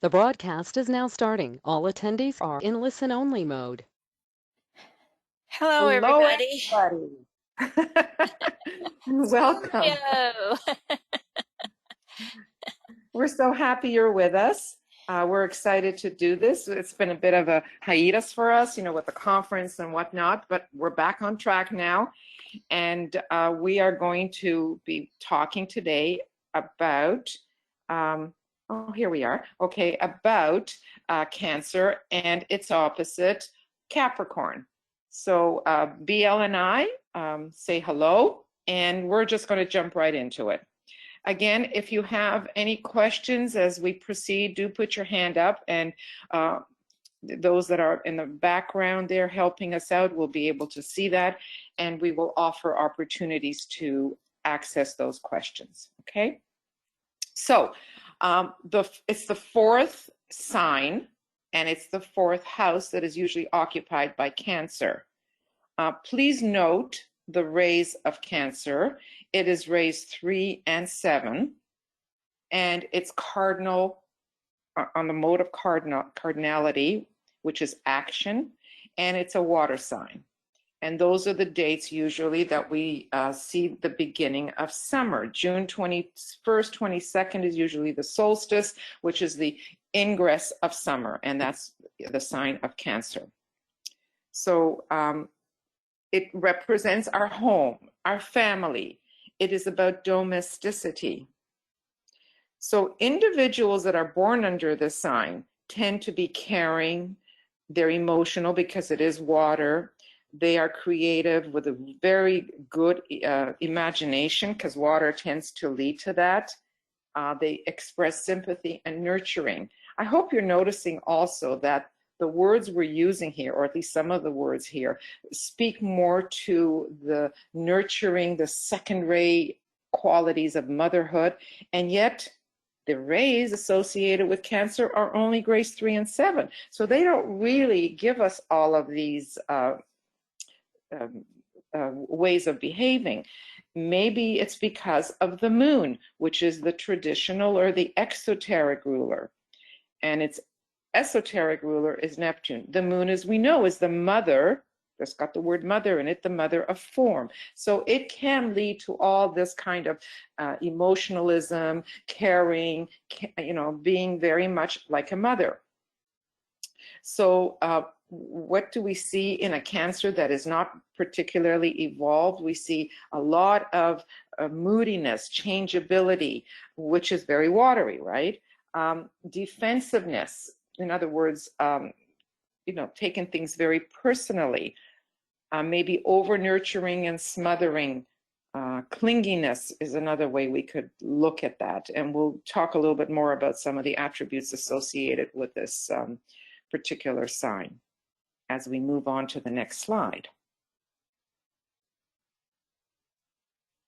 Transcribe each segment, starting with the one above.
The broadcast is now starting. All attendees are in listen-only mode. Hello, Hello, everybody. everybody. Welcome. Yo. We're so happy you're with us. We're excited to do this. It's been a bit of a hiatus for us, with the conference and whatnot, but we're back on track now. And we are going to be talking today about, here we are. Okay, about Cancer and its opposite, Capricorn. So BL and I say hello, and we're just going to jump right into it. Again, if you have any questions as we proceed, do put your hand up, and those that are in the background there helping us out will be able to see that, and we will offer opportunities to access those questions, okay? So it's the fourth sign, and it's the fourth house that is usually occupied by Cancer. Please note the rays of Cancer. It is rays 3 and 7, and it's cardinal on the mode of cardinality, which is action, and it's a water sign. And those are the dates usually that we see the beginning of summer. June 21st, 22nd is usually the solstice, which is the ingress of summer, and that's the sign of Cancer. So it represents our home, our family. It is about domesticity. So individuals that are born under this sign tend to be caring. They're emotional because it is water. They are creative with a very good imagination, because water tends to lead to that. They express sympathy and nurturing. I hope you're noticing also that the words we're using here, or at least some of the words here, speak more to the nurturing, the second-ray qualities of motherhood, and yet the rays associated with Cancer are only rays 3 and 7. So they don't really give us all of these ways of behaving. Maybe it's because of the moon, which is the traditional or the exoteric ruler, and its esoteric ruler is Neptune. The moon, as we know, is the mother. It's got the word mother in it, the mother of form. So it can lead to all this kind of emotionalism, caring, being very much like a mother. So what do we see in a Cancer that is not particularly evolved? We see a lot of moodiness, changeability, which is very watery, right? Defensiveness. In other words, taking things very personally, maybe over-nurturing and smothering. Clinginess is another way we could look at that. And we'll talk a little bit more about some of the attributes associated with this particular sign as we move on to the next slide.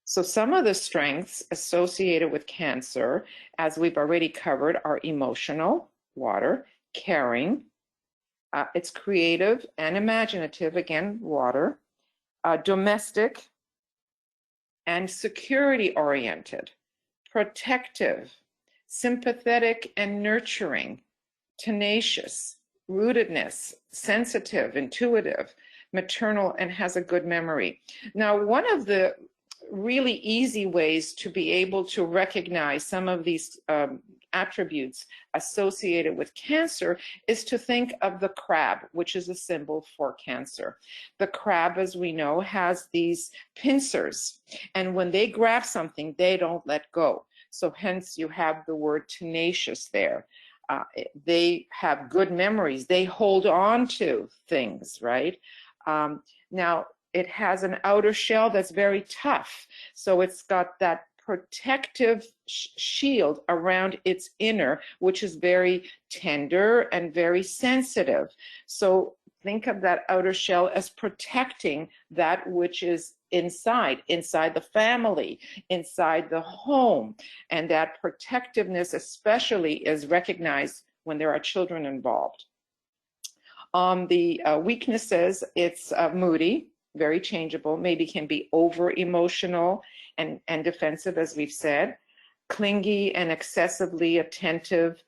So some of the strengths associated with Cancer, as we've already covered, are emotional, water, caring, it's creative and imaginative, again, water, domestic, and security-oriented, protective, sympathetic and nurturing, tenacious, rootedness, sensitive, intuitive, maternal, and has a good memory. Now, one of the really easy ways to be able to recognize some of these attributes associated with Cancer is to think of the crab, which is a symbol for Cancer. The crab, as we know, has these pincers, and when they grab something, they don't let go. So hence you have the word tenacious there. They have good memories. They hold on to things, right? Now, it has an outer shell that's very tough. So it's got that protective shield around its inner, which is very tender and very sensitive. So think of that outer shell as protecting that which is inside the family, inside the home. And that protectiveness especially is recognized when there are children involved. The weaknesses, it's moody, very changeable, maybe can be over emotional and defensive, as we've said, clingy and excessively attentive,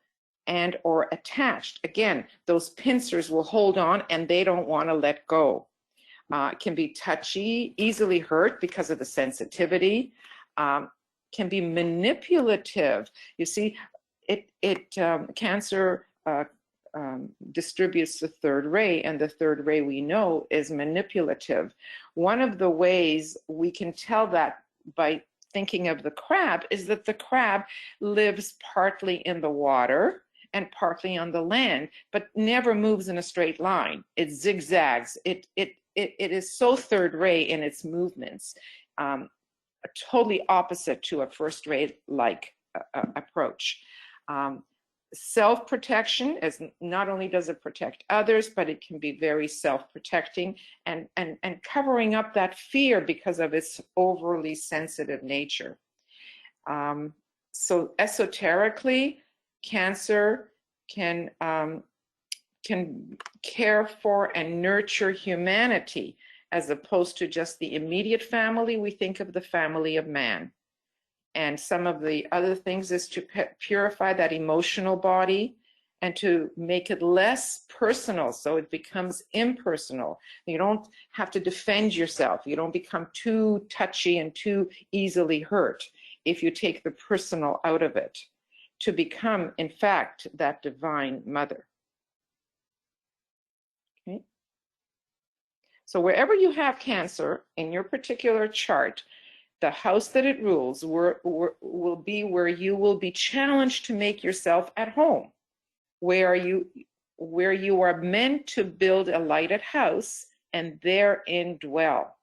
and or attached. Again, those pincers will hold on and they don't want to let go. It can be touchy, easily hurt because of the sensitivity. Can be manipulative. You see, Cancer distributes the third ray, and the third ray we know is manipulative. One of the ways we can tell that by thinking of the crab is that the crab lives partly in the water and partly on the land, but never moves in a straight line. It zigzags. It is so third ray in its movements, totally opposite to a first ray like approach. Self-protection, as not only does it protect others, but it can be very self-protecting and covering up that fear because of its overly sensitive nature. So esoterically, Cancer can care for and nurture humanity, as opposed to just the immediate family. We think of the family of man. And some of the other things is to purify that emotional body and to make it less personal, so it becomes impersonal. You don't have to defend yourself. You don't become too touchy and too easily hurt if you take the personal out of it, to become, in fact, that divine mother. Okay. So wherever you have Cancer in your particular chart, the house that it rules will be where you will be challenged to make yourself at home, where you are meant to build a lighted house and therein dwell.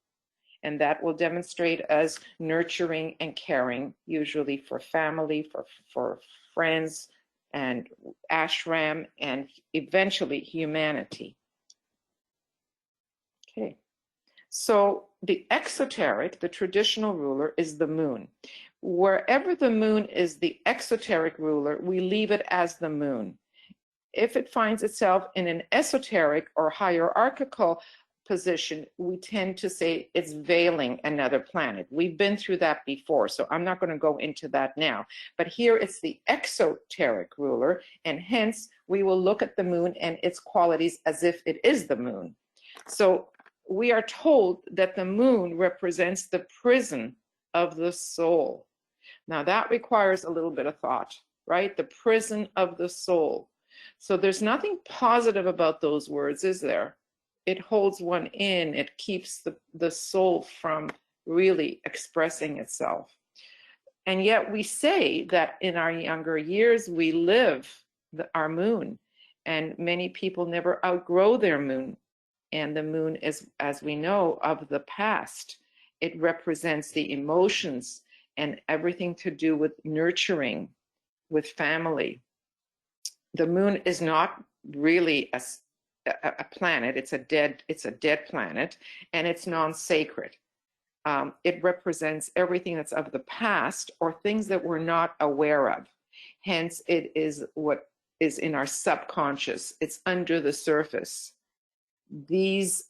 And that will demonstrate as nurturing and caring, usually for family, for friends, and ashram, and eventually humanity. Okay. So the exoteric, the traditional ruler, is the moon. Wherever the moon is the exoteric ruler, we leave it as the moon. If it finds itself in an esoteric or hierarchical position, we tend to say it's veiling another planet. We've been through that before, so I'm not going to go into that now. But here it's the exoteric ruler, and hence we will look at the moon and its qualities as if it is the moon. So we are told that the moon represents the prison of the soul. Now that requires a little bit of thought, right? The prison of the soul. So there's nothing positive about those words, is there? It holds one in. It keeps the soul from really expressing itself. And yet we say that in our younger years, we live our moon, and many people never outgrow their moon. And the moon is, as we know, of the past. It represents the emotions and everything to do with nurturing, with family. The moon is not really a planet. It's a dead planet, and it's non-sacred. It represents everything that's of the past or things that we're not aware of. Hence, it is what is in our subconscious. It's under the surface. These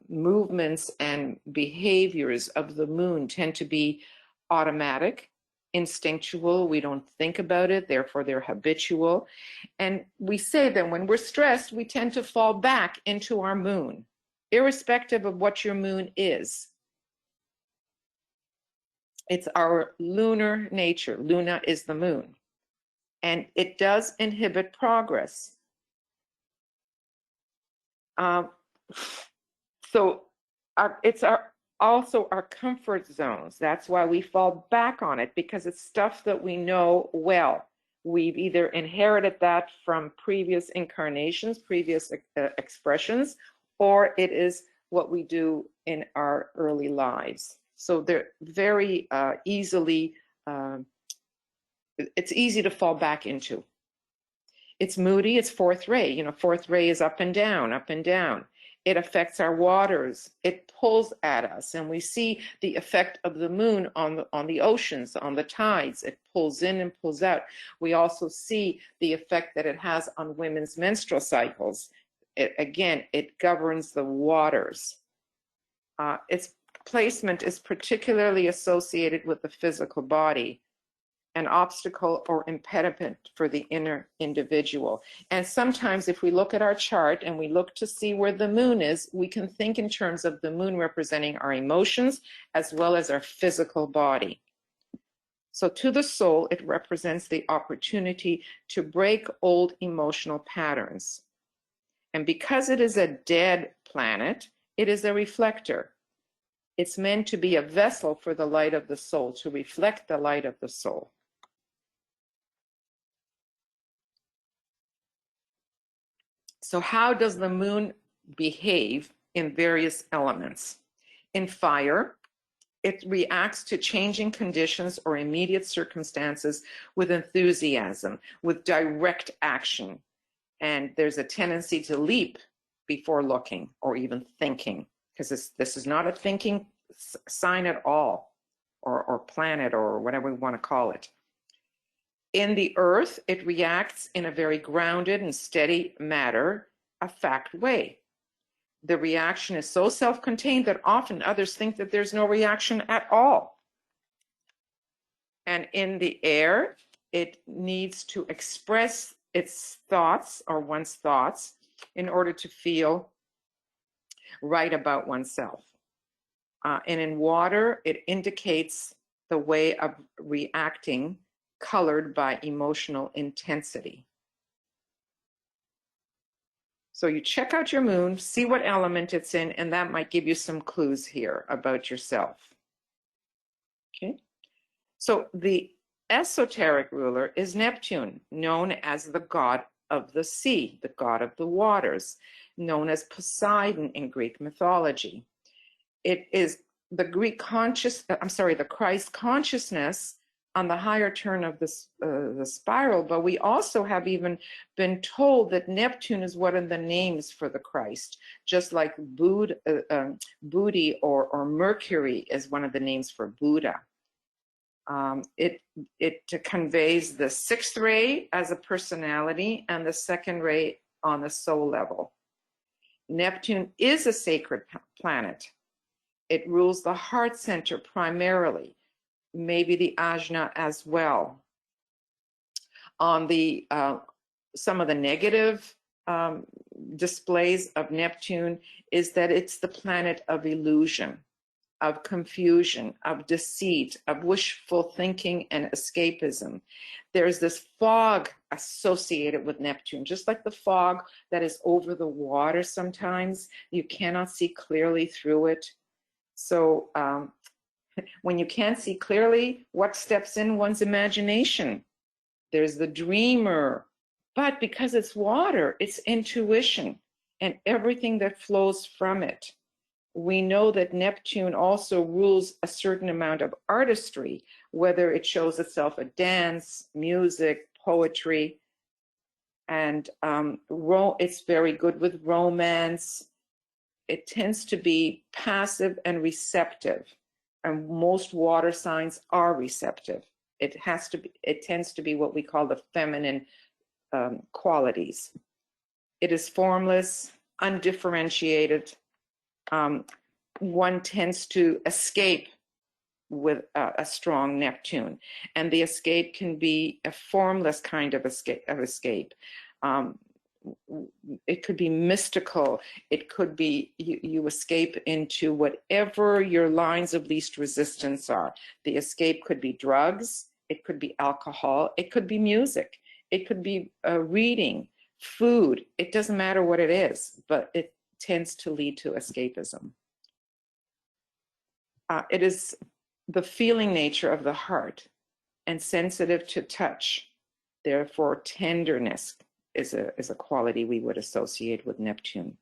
movements and behaviors of the moon tend to be automatic, instinctual. We don't think about it, therefore they're habitual. And we say that when we're stressed, we tend to fall back into our moon, irrespective of what your moon is. It's our lunar nature. Luna is the moon. And it does inhibit progress. So it's also our comfort zones. That's why we fall back on it, because it's stuff that we know well. We've either inherited that from previous incarnations, previous expressions, or it is what we do in our early lives. So they're very easily, it's easy to fall back into. It's moody, it's fourth ray. You know, fourth ray is up and down, up and down. It affects our waters. It pulls at us, and we see the effect of the moon on the oceans, on the tides. It pulls in and pulls out. We also see the effect that it has on women's menstrual cycles. Again, it governs the waters. Its placement is particularly associated with the physical body. an obstacle or impediment for the inner individual. And sometimes if we look at our chart and we look to see where the moon is, we can think in terms of the moon representing our emotions as well as our physical body. So to the soul, it represents the opportunity to break old emotional patterns. And because it is a dead planet, it is a reflector. It's meant to be a vessel for the light of the soul, to reflect the light of the soul. So how does the moon behave in various elements? In fire, it reacts to changing conditions or immediate circumstances with enthusiasm, with direct action. And there's a tendency to leap before looking or even thinking, because this is not a thinking sign at all, or planet, or whatever we want to call it. In the earth, it reacts in a very grounded and steady matter, a fact way. The reaction is so self-contained that often others think that there's no reaction at all. And in the air, it needs to express its thoughts or one's thoughts in order to feel right about oneself. And in water, it indicates the way of reacting, colored by emotional intensity. So you check out your moon, see what element it's in, and that might give you some clues here about yourself. Okay. So the esoteric ruler is Neptune, known as the god of the sea, the god of the waters, known as Poseidon in Greek mythology. It is the the Christ consciousness on the higher turn of the spiral, but we also have even been told that Neptune is one of the names for the Christ, just like Buddhi or Mercury is one of the names for Buddha. It conveys the sixth ray as a personality and the second ray on the soul level. Neptune is a sacred planet. It rules the heart center primarily, maybe the ajna as well. On the some of the negative displays of Neptune is that it's the planet of illusion, of confusion, of deceit, of wishful thinking and escapism. There's this fog associated with Neptune, just like the fog that is over the water sometimes. You cannot see clearly through it. So when you can't see clearly, what steps in one's imagination? There's the dreamer. But because it's water, it's intuition and everything that flows from it. We know that Neptune also rules a certain amount of artistry, whether it shows itself in dance, music, poetry, and it's very good with romance. It tends to be passive and receptive, and most water signs are receptive. It tends to be what we call the feminine qualities. It is formless, undifferentiated. One tends to escape with a strong Neptune, and the escape can be a formless kind of escape. It could be mystical. It could be you escape into whatever your lines of least resistance are. The escape could be drugs. It could be alcohol. It could be music. It could be reading, food. It doesn't matter what it is, but it tends to lead to escapism. It is the feeling nature of the heart and sensitive to touch. Therefore, tenderness is a quality we would associate with Neptune.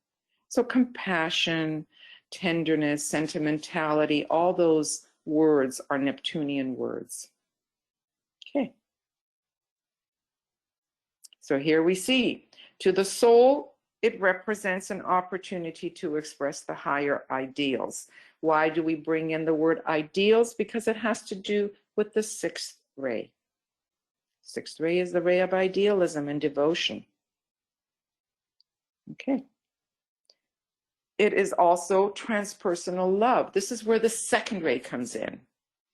So compassion, tenderness, sentimentality, all those words are Neptunian words. Okay. So here we see, to the soul, it represents an opportunity to express the higher ideals. Why do we bring in the word ideals? Because it has to do with the sixth ray. Sixth ray is the ray of idealism and devotion. Okay. It is also transpersonal love. This is where the second ray comes in.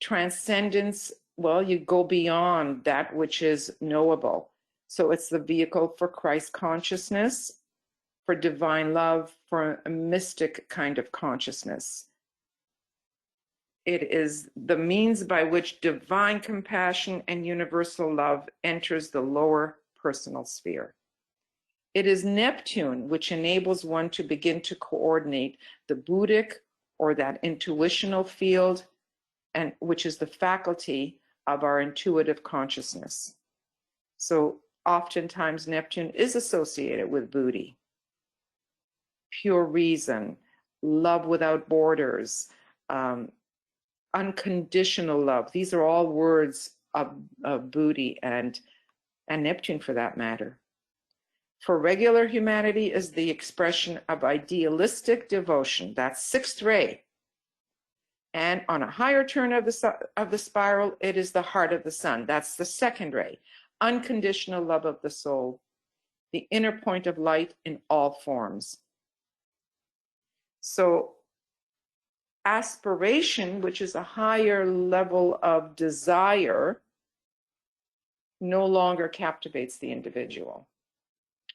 Transcendence well, you go beyond that which is knowable. So it's the vehicle for Christ consciousness, for divine love, for a mystic kind of consciousness. It is the means by which divine compassion and universal love enters the lower personal sphere. It is Neptune which enables one to begin to coordinate the Buddhic or that intuitional field, and which is the faculty of our intuitive consciousness. So oftentimes Neptune is associated with Buddhi, pure reason, love without borders, unconditional love. These are all words of Buddhi and Neptune for that matter. For regular humanity is the expression of idealistic devotion. That's sixth ray. And on a higher turn of the spiral, it is the heart of the sun. That's the second ray. Unconditional love of the soul, the inner point of light in all forms. So aspiration, which is a higher level of desire, no longer captivates the individual.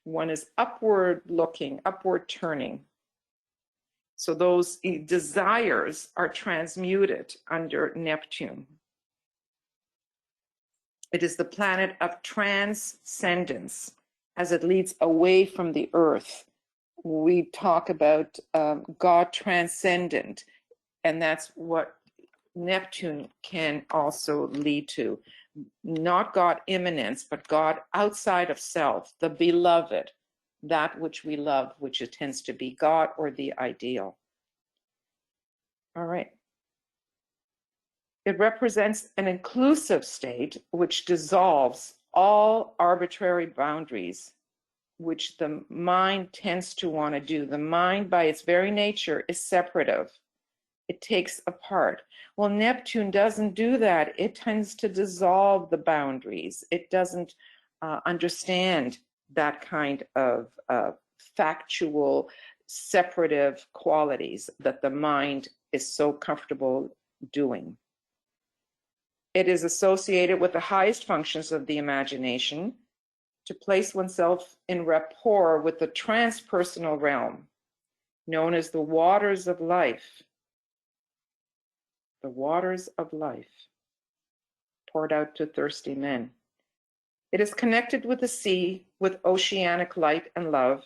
One is upward looking, upward turning. So those desires are transmuted under Neptune. It is the planet of transcendence as it leads away from the earth. We talk about God transcendent, and that's what Neptune can also lead to. Not God immanence, but God outside of self, the beloved, that which we love, which it tends to be God or the ideal. All right. It represents an inclusive state which dissolves all arbitrary boundaries, which the mind tends to want to do. The mind, by its very nature, is separative. It takes apart. Well, Neptune doesn't do that. It tends to dissolve the boundaries. It doesn't understand that kind of factual, separative qualities that the mind is so comfortable doing. It is associated with the highest functions of the imagination, to place oneself in rapport with the transpersonal realm, known as the waters of life. The waters of life poured out to thirsty men. It is connected with the sea, with oceanic light and love.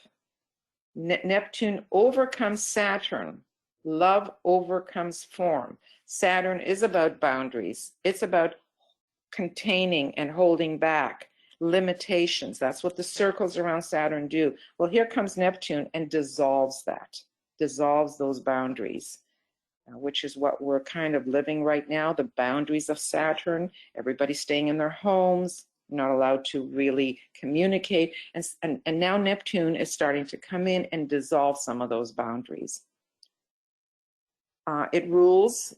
Neptune overcomes Saturn. Love overcomes form. Saturn is about boundaries. It's about containing and holding back, limitations. That's what the circles around Saturn do. Well, here comes Neptune and dissolves that, dissolves those boundaries, which is what we're kind of living right now, the boundaries of Saturn. Everybody's staying in their homes, not allowed to really communicate. And now Neptune is starting to come in and dissolve some of those boundaries. It rules,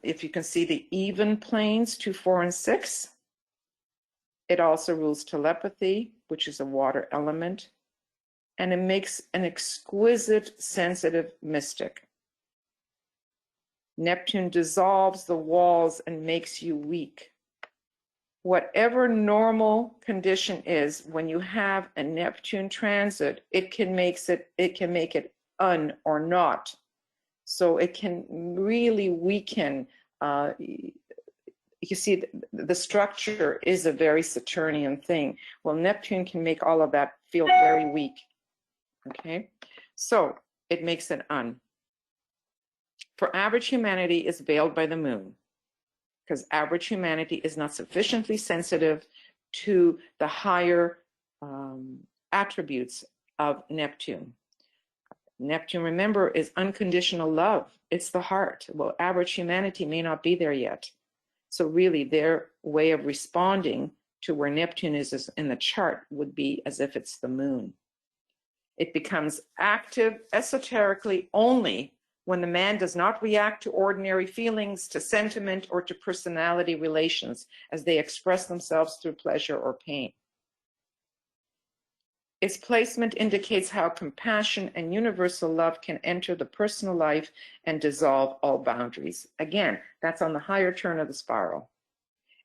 if you can see the even planes, 2, 4, and 6. It also rules telepathy, which is a water element. And it makes an exquisite, sensitive mystic. Neptune dissolves the walls and makes you weak. Whatever normal condition is, when you have a Neptune transit, it can make it un or not. So it can really weaken. You see, the structure is a very Saturnian thing. Well, Neptune can make all of that feel very weak. Okay, so it makes it un. For average humanity is veiled by the moon, because average humanity is not sufficiently sensitive to the higher attributes of Neptune. Neptune, remember, is unconditional love. It's the heart. Well, average humanity may not be there yet. So really their way of responding to where Neptune is in the chart would be as if it's the moon. It becomes active esoterically only when the man does not react to ordinary feelings, to sentiment, or to personality relations as they express themselves through pleasure or pain. Its placement indicates how compassion and universal love can enter the personal life and dissolve all boundaries. Again, that's on the higher turn of the spiral.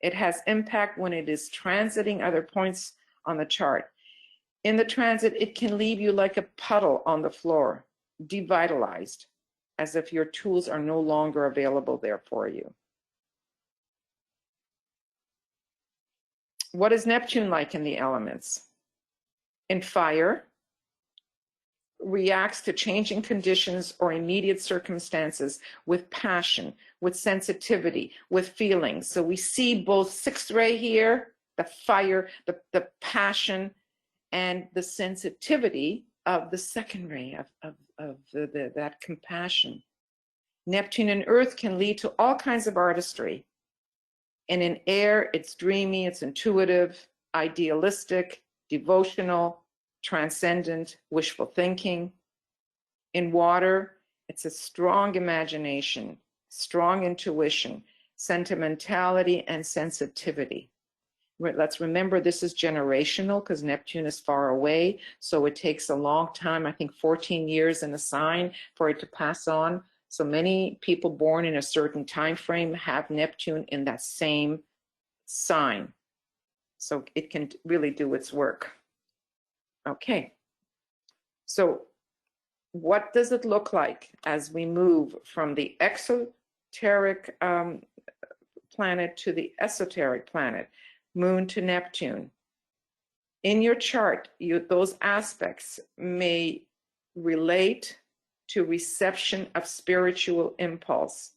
It has impact when it is transiting other points on the chart. In the transit, it can leave you like a puddle on the floor, devitalized, as if your tools are no longer available there for you. What is Neptune like in the elements? In fire, reacts to changing conditions or immediate circumstances with passion, with sensitivity, with feelings. So we see both sixth ray here, the fire, the passion, and the sensitivity of the second ray of that compassion. Neptune and Earth can lead to all kinds of artistry. And in air, it's dreamy, it's intuitive, idealistic, devotional, transcendent, wishful thinking. In water, it's a strong imagination, strong intuition, sentimentality, and sensitivity. Let's remember this is generational because Neptune is far away, so it takes a long time, I think 14 years in a sign for it to pass on. So many people born in a certain time frame have Neptune in that same sign. So it can really do its work. Okay, so what does it look like as we move from the exoteric planet to the esoteric planet, Moon to Neptune? In your chart, those aspects may relate to reception of spiritual impulse.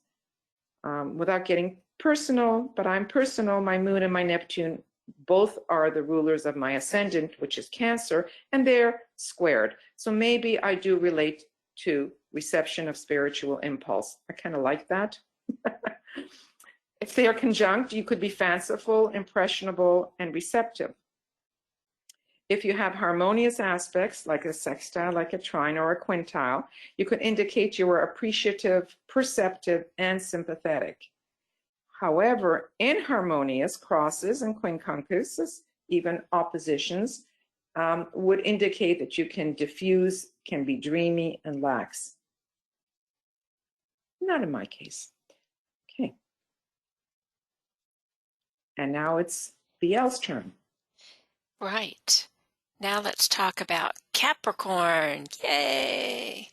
Without getting personal, but I'm personal, my Moon and my Neptune both are the rulers of my ascendant, which is Cancer, and they're squared. So maybe I do relate to reception of spiritual impulse. I kind of like that. If they are conjunct, you could be fanciful, impressionable, and receptive. If you have harmonious aspects, like a sextile, like a trine, or a quintile, you could indicate you are appreciative, perceptive, and sympathetic. However, inharmonious crosses and quincunxes, even oppositions, would indicate that you can diffuse, can be dreamy, and lax. Not in my case. Okay. And now it's BL's turn. Right. Now let's talk about Capricorn. Yay!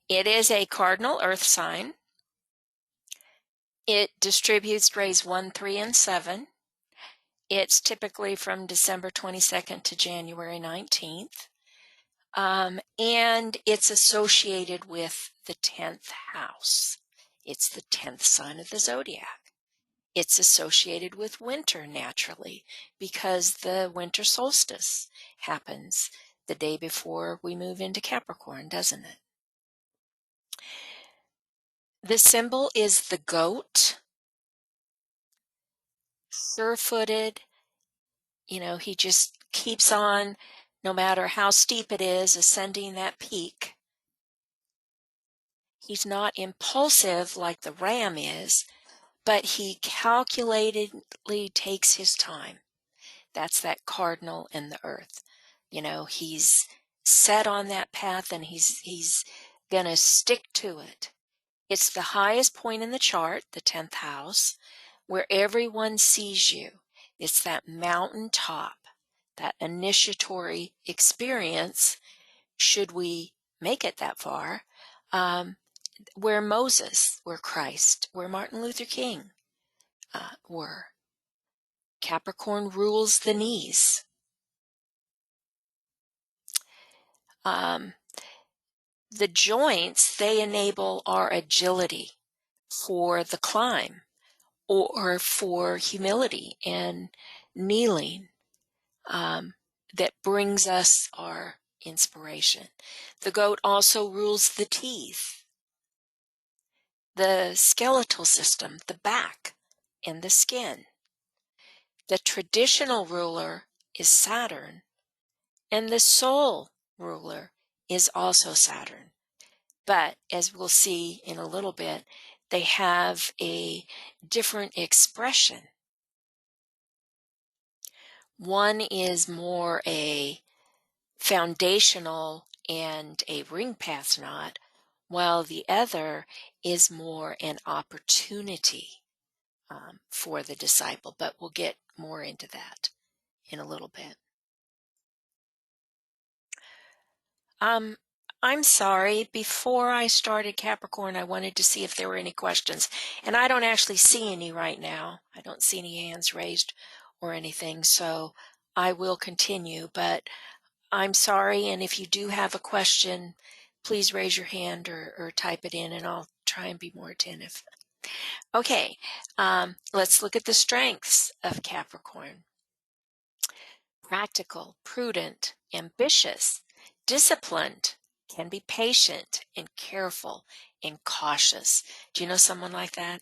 It is a cardinal earth sign. It distributes rays 1, 3, and 7. It's typically from December 22nd to January 19th. And it's associated with the 10th house. It's the 10th sign of the zodiac. It's associated with winter naturally because the winter solstice happens the day before we move into Capricorn, doesn't it? The symbol is the goat, sure-footed. You know, he just keeps on, no matter how steep it is, ascending that peak. He's not impulsive like the ram is, but he calculatedly takes his time. That's that cardinal in the earth. You know, he's set on that path and he's going to stick to it. It's the highest point in the chart, the 10th house, where everyone sees you. It's that mountaintop, that initiatory experience, should we make it that far, where Moses, where Christ, where Martin Luther King were. Capricorn rules the knees. The joints, they enable our agility for the climb or for humility and kneeling that brings us our inspiration. The goat also rules the teeth, the skeletal system, the back, and the skin. The traditional ruler is Saturn, and the soul ruler is also Saturn. But as we'll see in a little bit, they have a different expression. One is more a foundational and a ring path knot, while the other is more an opportunity for the disciple, but we'll get more into that in a little bit. I'm sorry, before I started Capricorn, I wanted to see if there were any questions, and I don't actually see any right now. I don't see any hands raised or anything, so I will continue, but I'm sorry, and if you do have a question, please raise your hand or type it in, and I'll try and be more attentive. Okay, let's look at the strengths of Capricorn. Practical, prudent, ambitious, disciplined, can be patient and careful and cautious. Do you know someone like that?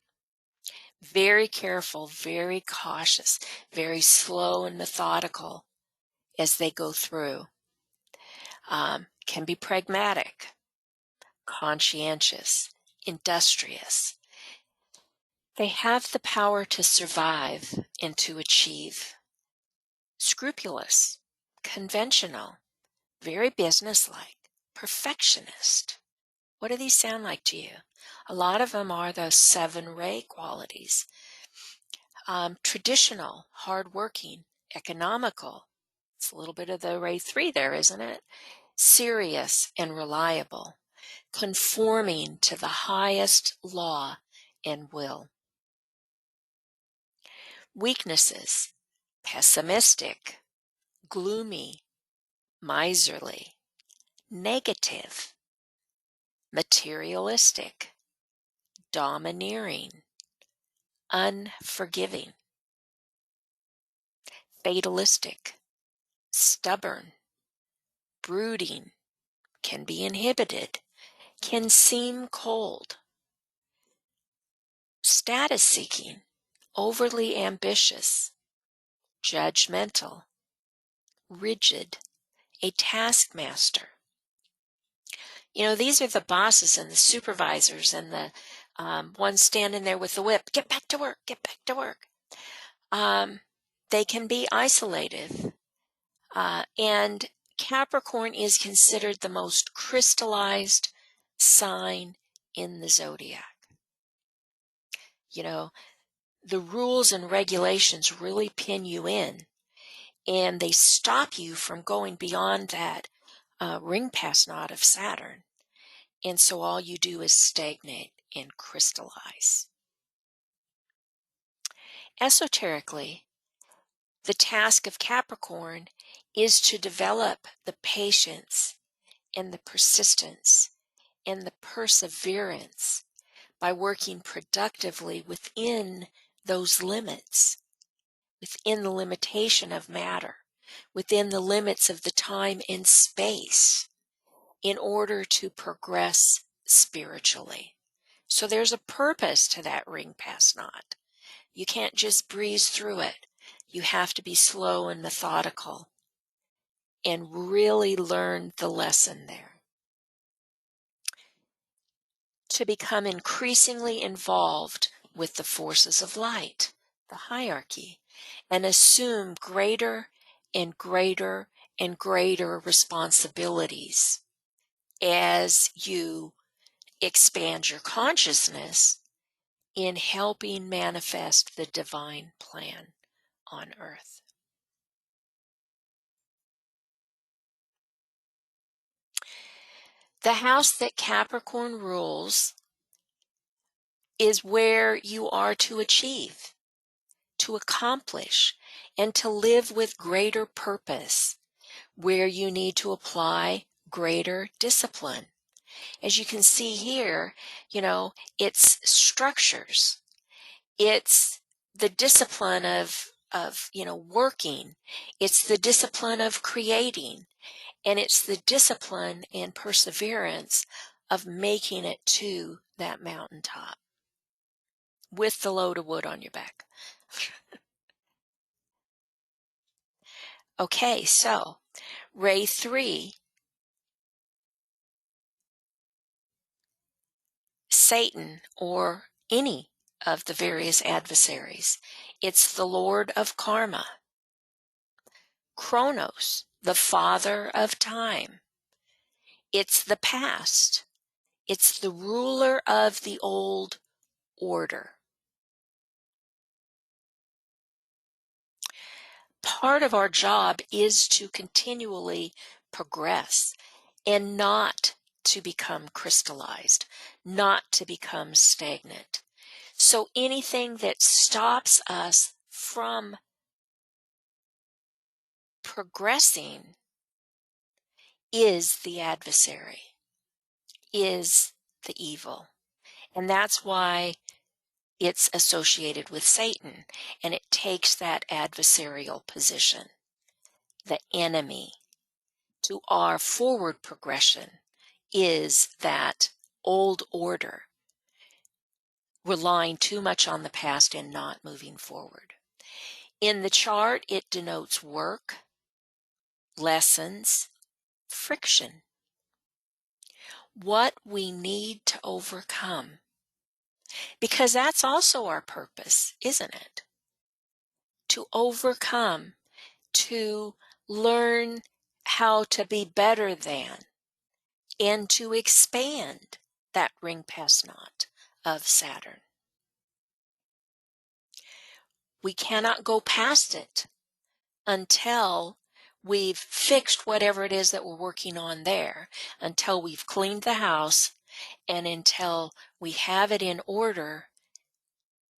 Very careful, very cautious, very slow and methodical as they go through. Can be pragmatic, conscientious, industrious. They have the power to survive and to achieve. Scrupulous, conventional, very businesslike, perfectionist. What do these sound like to you? A lot of them are those 7 ray qualities. Traditional, hardworking, economical. It's a little bit of the ray 3 there, isn't it? Serious and reliable, conforming to the highest law and will. Weaknesses: pessimistic, gloomy, miserly, negative, materialistic, domineering, unforgiving, fatalistic, stubborn, brooding, can be inhibited, can seem cold, status-seeking, overly ambitious, judgmental, rigid, a taskmaster. You know, these are the bosses and the supervisors and the ones standing there with the whip. Get back to work, get back to work. They can be isolated. And Capricorn is considered the most crystallized sign in the zodiac. You know, the rules and regulations really pin you in, and they stop you from going beyond that ring pass knot of Saturn. And so all you do is stagnate and crystallize. Esoterically, the task of Capricorn is to develop the patience and the persistence and the perseverance by working productively within those limits, within the limitation of matter, within the limits of the time and space, in order to progress spiritually. So there's a purpose to that ring pass knot. You can't just breeze through it. You have to be slow and methodical and really learn the lesson there. To become increasingly involved with the forces of light, the hierarchy, and assume greater and greater and greater responsibilities as you expand your consciousness in helping manifest the divine plan on earth. The house that Capricorn rules is where you are to achieve, to accomplish, and to live with greater purpose, where you need to apply greater discipline. As you can see here, you know, it's structures. It's the discipline of working. It's the discipline of creating. And it's the discipline and perseverance of making it to that mountaintop with the load of wood on your back. Okay, so ray 3, Satan, or any of the various adversaries. It's the Lord of Karma. Chronos, the father of time. It's the past. It's the ruler of the old order. part of our job is to continually progress and not to become crystallized, not to become stagnant. So anything that stops us from progressing is the adversary, is the evil. And that's why it's associated with Satan, and it takes that adversarial position, the enemy. To our forward progression is that old order, relying too much on the past and not moving forward. In the chart, it denotes work, lessons, friction. What we need to overcome. Because that's also our purpose, isn't it? To overcome, to learn how to be better than, and to expand that ring pass knot of Saturn. We cannot go past it until we've fixed whatever it is that we're working on there, until we've cleaned the house, and until we have it in order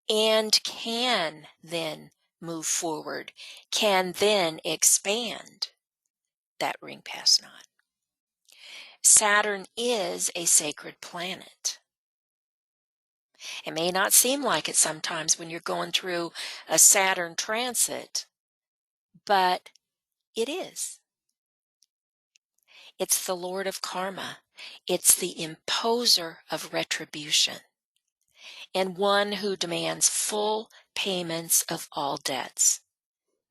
and can then move forward, can then expand that ring pass knot. Saturn is a sacred planet. It may not seem like it sometimes when you're going through a Saturn transit, but it is. It's the Lord of Karma. It's the imposer of retribution, and one who demands full payments of all debts.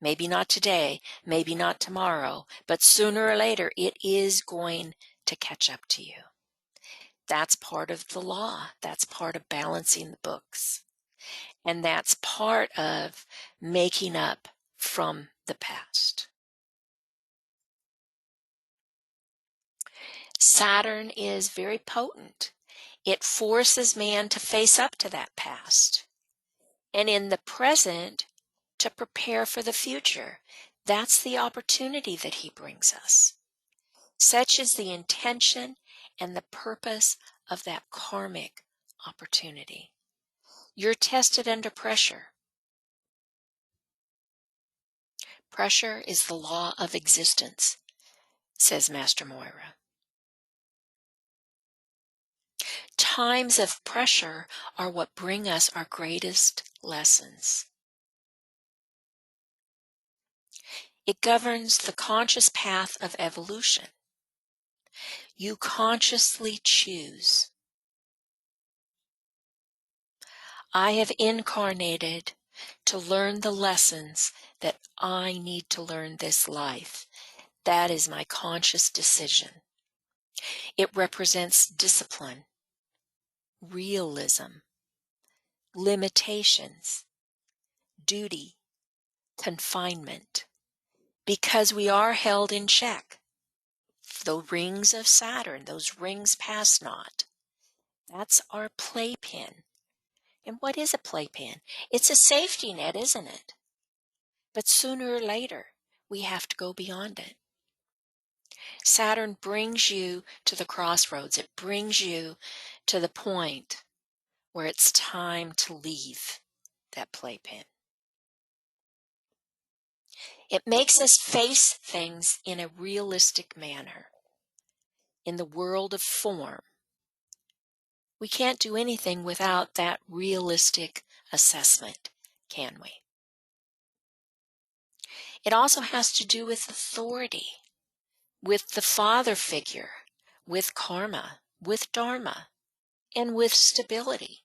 Maybe not today, maybe not tomorrow, but sooner or later it is going to catch up to you. That's part of the law. That's part of balancing the books. And that's part of making up from the past. Saturn is very potent. It forces man to face up to that past. And in the present, to prepare for the future. That's the opportunity that he brings us. Such is the intention and the purpose of that karmic opportunity. You're tested under pressure. Pressure is the law of existence, says Master Moira. Times of pressure are what bring us our greatest lessons. It governs the conscious path of evolution. You consciously choose. I have incarnated to learn the lessons that I need to learn this life. That is my conscious decision. It represents discipline, realism, limitations, duty, confinement, because we are held in check. The rings of Saturn, those rings pass not, that's our playpen. And what is a playpen? It's a safety net, isn't it? But sooner or later, we have to go beyond it. Saturn brings you to the crossroads. It brings you to the point where it's time to leave that playpen. It makes us face things in a realistic manner. In the world of form, we can't do anything without that realistic assessment, can we? It also has to do with authority, with the father figure, with karma, with dharma, and with stability.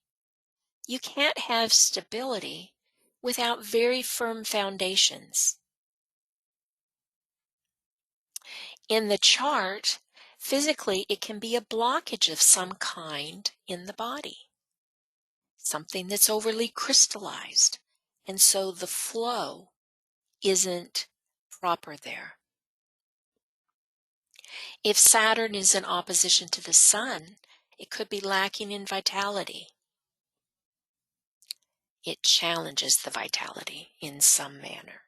You can't have stability without very firm foundations. In the chart, physically, it can be a blockage of some kind in the body, something that's overly crystallized, and so the flow isn't proper there. If Saturn is in opposition to the Sun, it could be lacking in vitality. It challenges the vitality in some manner.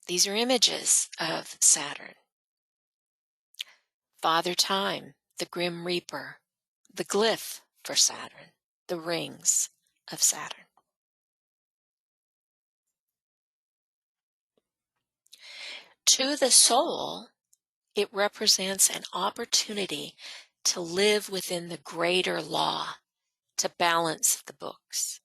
These are images of Saturn. Father Time, the Grim Reaper, the glyph for Saturn, the rings of Saturn. To the soul, it represents an opportunity to live within the greater law, to balance the books.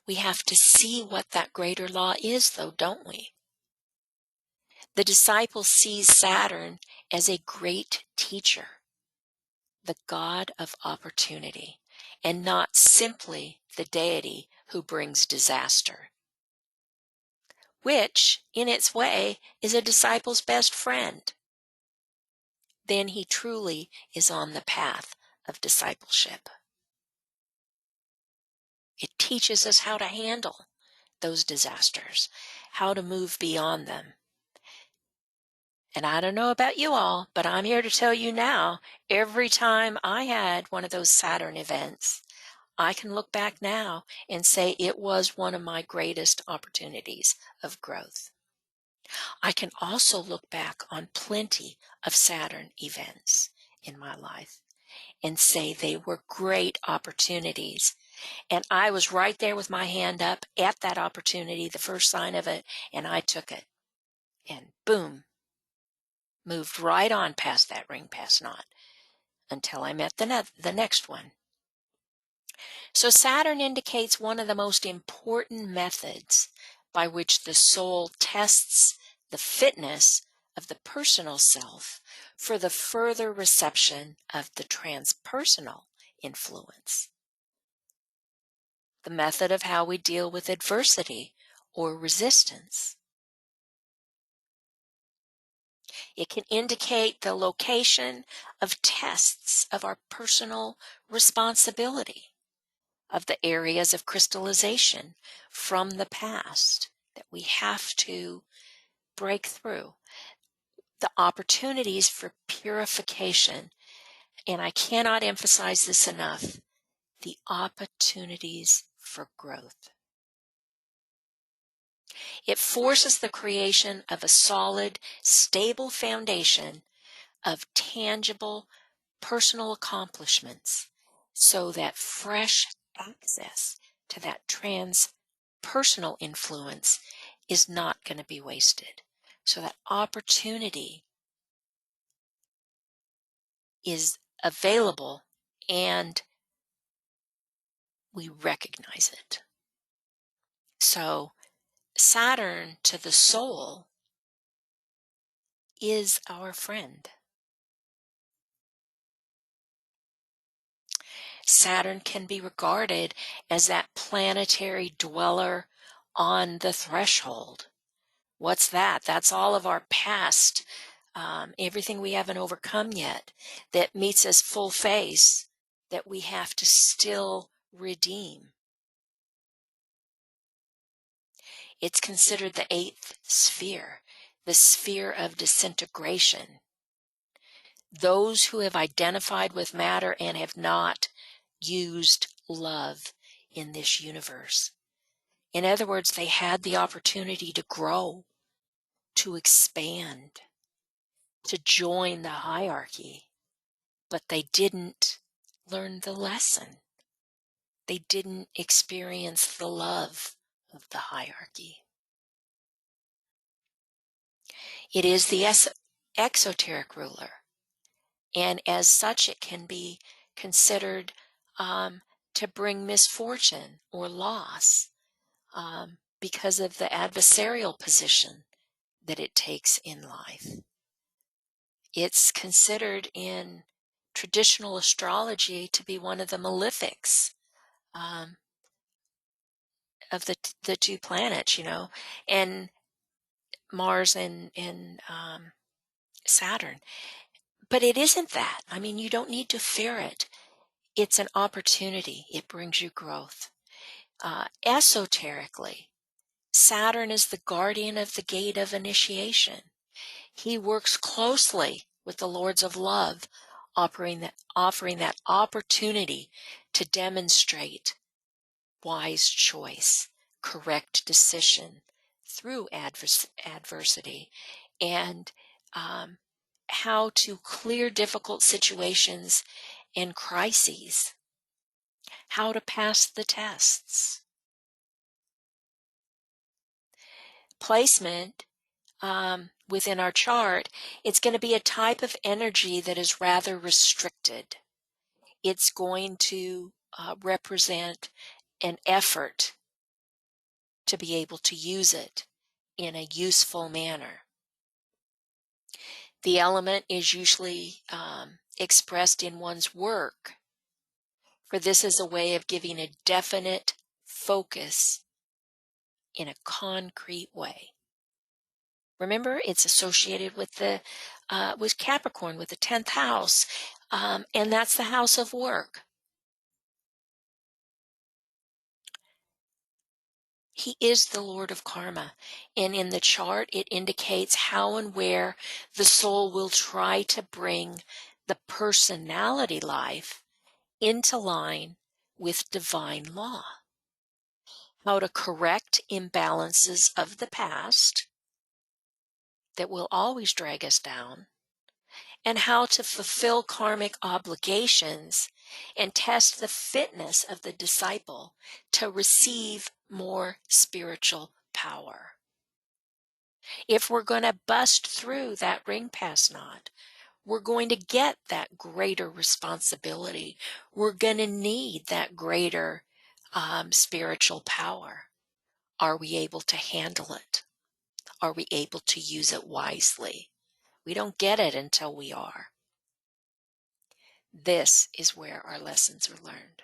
We have to see what that greater law is, though, don't we? The disciple sees Saturn as a great teacher, the god of opportunity, and not simply the deity who brings disaster, which, in its way, is a disciple's best friend. Then he truly is on the path of discipleship. It teaches us how to handle those disasters, how to move beyond them. And I don't know about you all, but I'm here to tell you now, every time I had one of those Saturn events, I can look back now and say it was one of my greatest opportunities of growth. I can also look back on plenty of Saturn events in my life and say they were great opportunities. And I was right there with my hand up at that opportunity, the first sign of it, and I took it. And boom, moved right on past that ring past knot until I met the next one. So Saturn indicates one of the most important methods by which the soul tests the fitness of the personal self for the further reception of the transpersonal influence. The method of how we deal with adversity or resistance. It can indicate the location of tests of our personal responsibility, of the areas of crystallization from the past that we have to break through, the opportunities for purification, and I cannot emphasize this enough, the opportunities for growth. It forces the creation of a solid, stable foundation of tangible personal accomplishments so that fresh access to that transpersonal influence is not going to be wasted. So that opportunity is available and we recognize it. So Saturn to the soul is our friend. Saturn can be regarded as that planetary dweller on the threshold. What's that? That's all of our past, everything we haven't overcome yet, that meets us full face, that we have to still redeem. It's considered the eighth sphere, the sphere of disintegration. Those who have identified with matter and have not used love in this universe. In other words, they had the opportunity to grow, to expand, to join the hierarchy, but they didn't learn the lesson. They didn't experience the love of the hierarchy. It is the exoteric ruler, and as such it can be considered to bring misfortune or loss because of the adversarial position that it takes in life. It's considered in traditional astrology to be one of the malefics of the two planets, and Mars and Saturn. But it isn't that. I mean, you don't need to fear it. It's an opportunity. It brings you growth. Esoterically, Saturn is the guardian of the gate of initiation. He works closely with the Lords of Love, offering that opportunity to demonstrate wise choice, correct decision through adversity, and how to clear difficult situations and crises, how to pass the tests. Placement within our chart, it's going to be a type of energy that is rather restricted. It's going to represent an effort to be able to use it in a useful manner. The element is usually expressed in one's work, for this is a way of giving a definite focus in a concrete way. Remember, it's associated with with Capricorn, with the 10th house, and that's the house of work. He is the Lord of Karma, and in the chart it indicates how and where the soul will try to bring the personality life into line with divine law. How to correct imbalances of the past that will always drag us down, and how to fulfill karmic obligations and test the fitness of the disciple to receive more spiritual power. If we're going to bust through that ring pass knot, we're going to get that greater responsibility. We're going to need that greater spiritual power. Are we able to handle it? Are we able to use it wisely? We don't get it until we are. This is where our lessons are learned.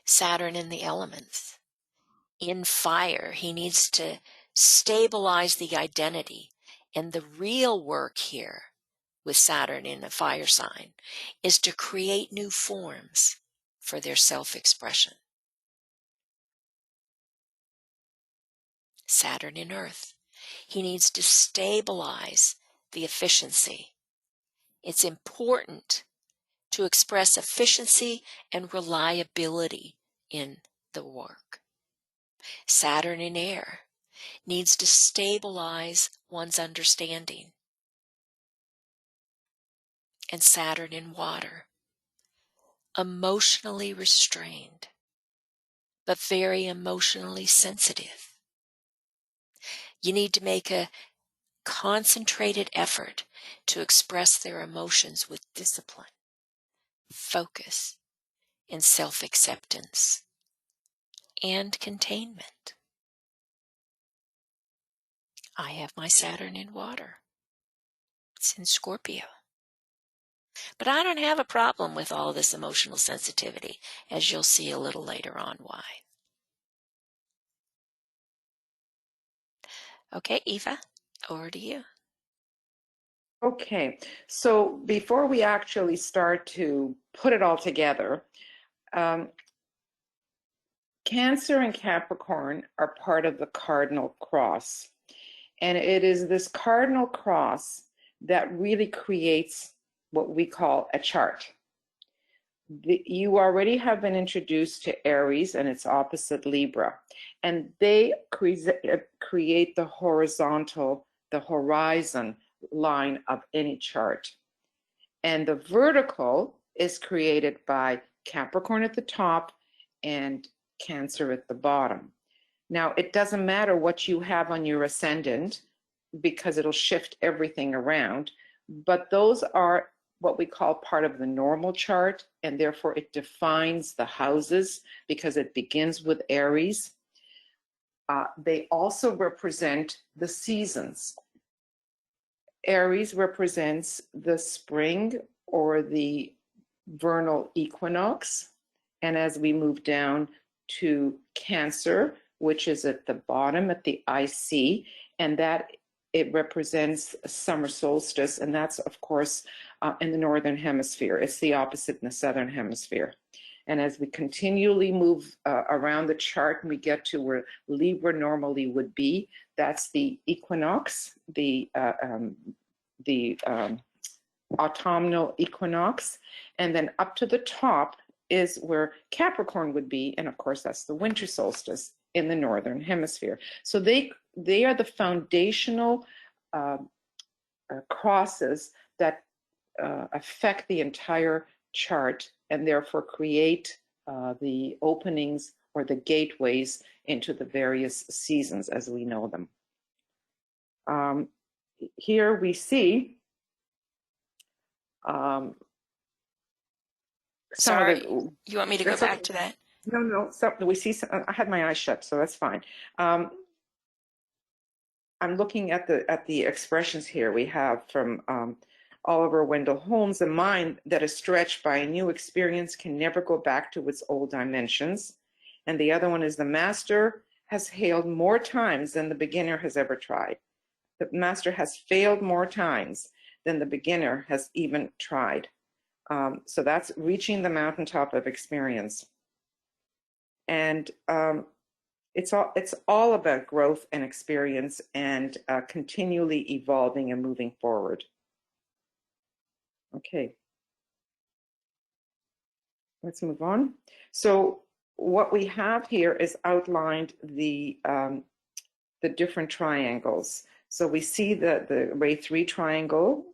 Saturn in the elements. In fire, he needs to stabilize the identity. And the real work here with Saturn in a fire sign is to create new forms for their self-expression. Saturn in earth. He needs to stabilize the efficiency. It's important to express efficiency and reliability in the work. Saturn in air needs to stabilize one's understanding. And Saturn in water, emotionally restrained, but very emotionally sensitive. You need to make a concentrated effort to express their emotions with discipline, focus, and self-acceptance, and containment. I have my Saturn in water. It's in Scorpio. But I don't have a problem with all this emotional sensitivity, as you'll see a little later on why. Okay, Eva, over to you. Okay, so before we actually start to put it all together, Cancer and Capricorn are part of the cardinal cross. And it is this cardinal cross that really creates what we call a chart. You already have been introduced to Aries and its opposite Libra, and they create the horizon line of any chart. And the vertical is created by Capricorn at the top and Cancer at the bottom. Now, it doesn't matter what you have on your ascendant because it'll shift everything around, but those are what we call part of the normal chart, and therefore it defines the houses because it begins with Aries. They also represent the seasons. Aries represents the spring or the vernal equinox, and as we move down to Cancer, which is at the bottom at the IC, and that it represents summer solstice, and that's of course in the northern hemisphere. It's the opposite in the southern hemisphere. And as we continually move around the chart and we get to where Libra normally would be, that's the equinox, the autumnal equinox, and then up to the top is where Capricorn would be, and of course that's the winter solstice in the northern hemisphere. So they are the foundational crosses that affect the entire chart and therefore create the openings or the gateways into the various seasons as we know them. Here we see Sorry, you want me to go back to that? No, we see, I had my eyes shut, so that's fine. I'm looking at the expressions here we have from Oliver Wendell Holmes. A mind that is stretched by a new experience can never go back to its old dimensions. And the other one is the master has failed more times than the beginner has ever tried. The master has failed more times than the beginner has even tried. So that's reaching the mountaintop of experience. And it's all about growth and experience and continually evolving and moving forward. Okay, let's move on. So what we have here is outlined the different triangles. So we see the Ray 3 triangle,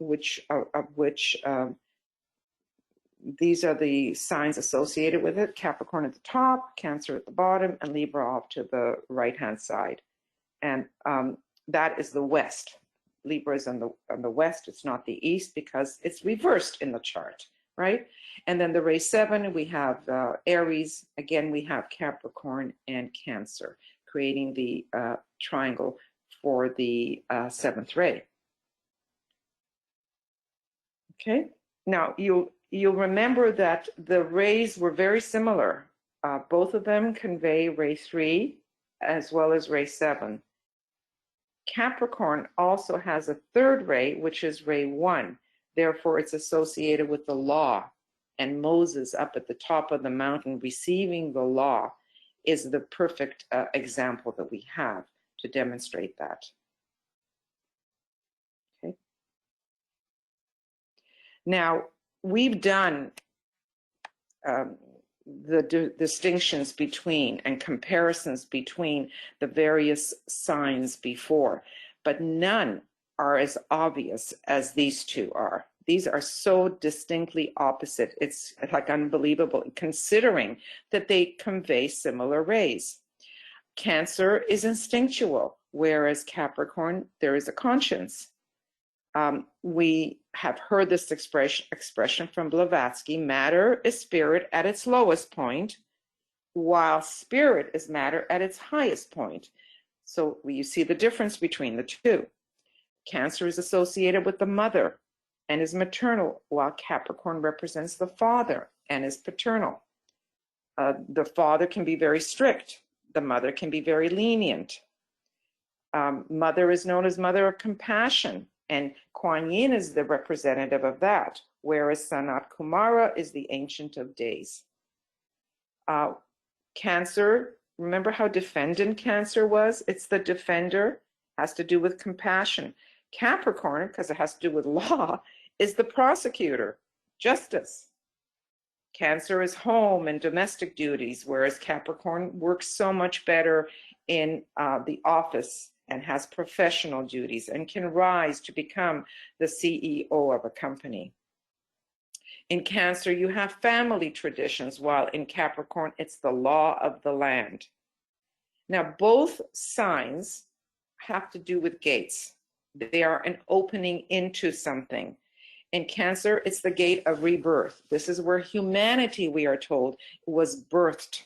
of which these are the signs associated with it: Capricorn at the top, Cancer at the bottom, and Libra off to the right-hand side. And that is the west. Libra is on the west, it's not the east because it's reversed in the chart, right? And then the Ray 7, we have Aries. Again, we have Capricorn and Cancer, creating the triangle for the 7th ray. Okay, now you'll remember that the rays were very similar. Both of them convey Ray 3 as well as Ray 7. Capricorn also has a 3rd ray, which is Ray 1. Therefore, it's associated with the law. And Moses up at the top of the mountain receiving the law is the perfect example that we have to demonstrate that. Okay. Now, we've done the distinctions between and comparisons between the various signs before, but none are as obvious as these two are. These are so distinctly opposite. It's like unbelievable considering that they convey similar rays. Cancer is instinctual, whereas Capricorn, there is a conscience. We have heard this expression from Blavatsky: matter is spirit at its lowest point, while spirit is matter at its highest point. So you see the difference between the two. Cancer is associated with the mother and is maternal, while Capricorn represents the father and is paternal. The father can be very strict. The mother can be very lenient. Mother is known as mother of compassion, and Kuan Yin is the representative of that, whereas Sanat Kumara is the Ancient of Days. Cancer, remember how defendant Cancer was? It's the defender, has to do with compassion. Capricorn, because it has to do with law, is the prosecutor, justice. Cancer is home and domestic duties, whereas Capricorn works so much better in the office and has professional duties and can rise to become the CEO of a company. In Cancer, you have family traditions, while in Capricorn, it's the law of the land. Now, both signs have to do with gates. They are an opening into something. In Cancer, it's the gate of rebirth. This is where humanity, we are told, was birthed.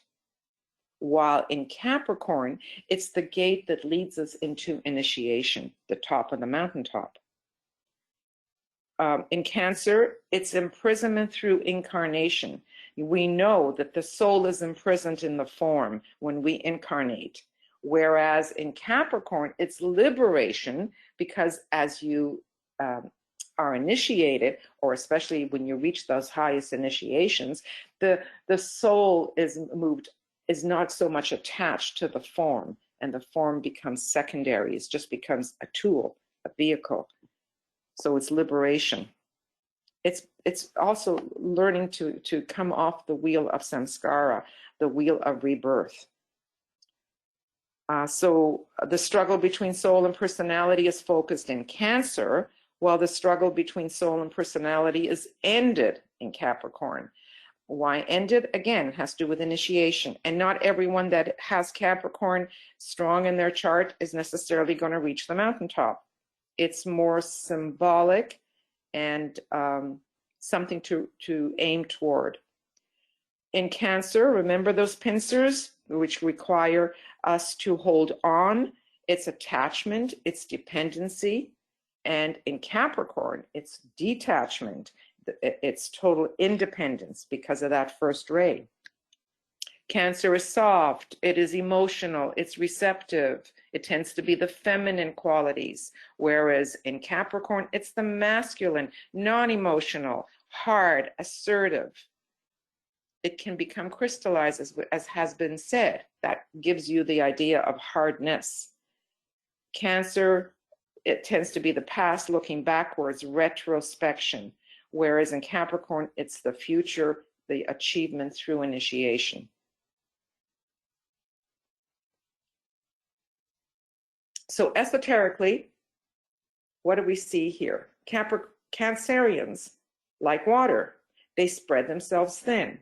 While in Capricorn, it's the gate that leads us into initiation, the top of the mountaintop. In Cancer, it's imprisonment through incarnation. We know that the soul is imprisoned in the form when we incarnate. Whereas in Capricorn, it's liberation, because as you are initiated, or especially when you reach those highest initiations, the soul is not so much attached to the form, and the form becomes secondary. It just becomes a tool, a vehicle. So it's liberation. It's also learning to come off the wheel of samskara, the wheel of rebirth. So the struggle between soul and personality is focused in Cancer, while the struggle between soul and personality is ended in Capricorn. Why ended? Again, has to do with initiation. And not everyone that has Capricorn strong in their chart is necessarily going to reach the mountaintop. It's more symbolic and something to aim toward. In Cancer, remember those pincers, which require us to hold on. It's attachment, it's dependency. And in Capricorn, it's detachment. It's total independence because of that first ray. Cancer is soft, it is emotional, it's receptive. It tends to be the feminine qualities, whereas in Capricorn, it's the masculine, non-emotional, hard, assertive. It can become crystallized, as has been said. That gives you the idea of hardness. Cancer, it tends to be the past looking backwards, retrospection, whereas in Capricorn, it's the future, the achievement through initiation. So esoterically, what do we see here? Cancerians, like water, they spread themselves thin.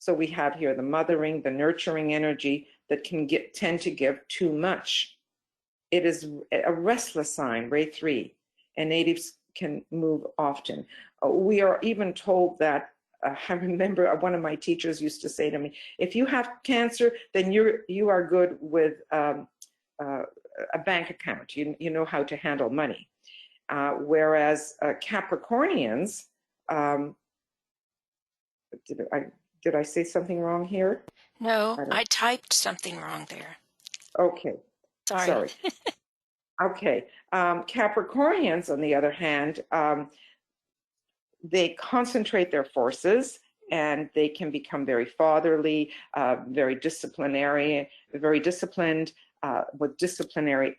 So we have here the mothering, the nurturing energy that can tend to give too much. It is a restless sign, ray 3, and natives can move often. We are even told that, I remember one of my teachers used to say to me, if you have Cancer, then you are good with a bank account. You know how to handle money. Whereas Capricornians, did I say something wrong here? No, I typed something wrong there. Okay. Sorry. Okay. Capricornians, on the other hand, they concentrate their forces and they can become very fatherly, very disciplinary, very disciplined, with disciplinary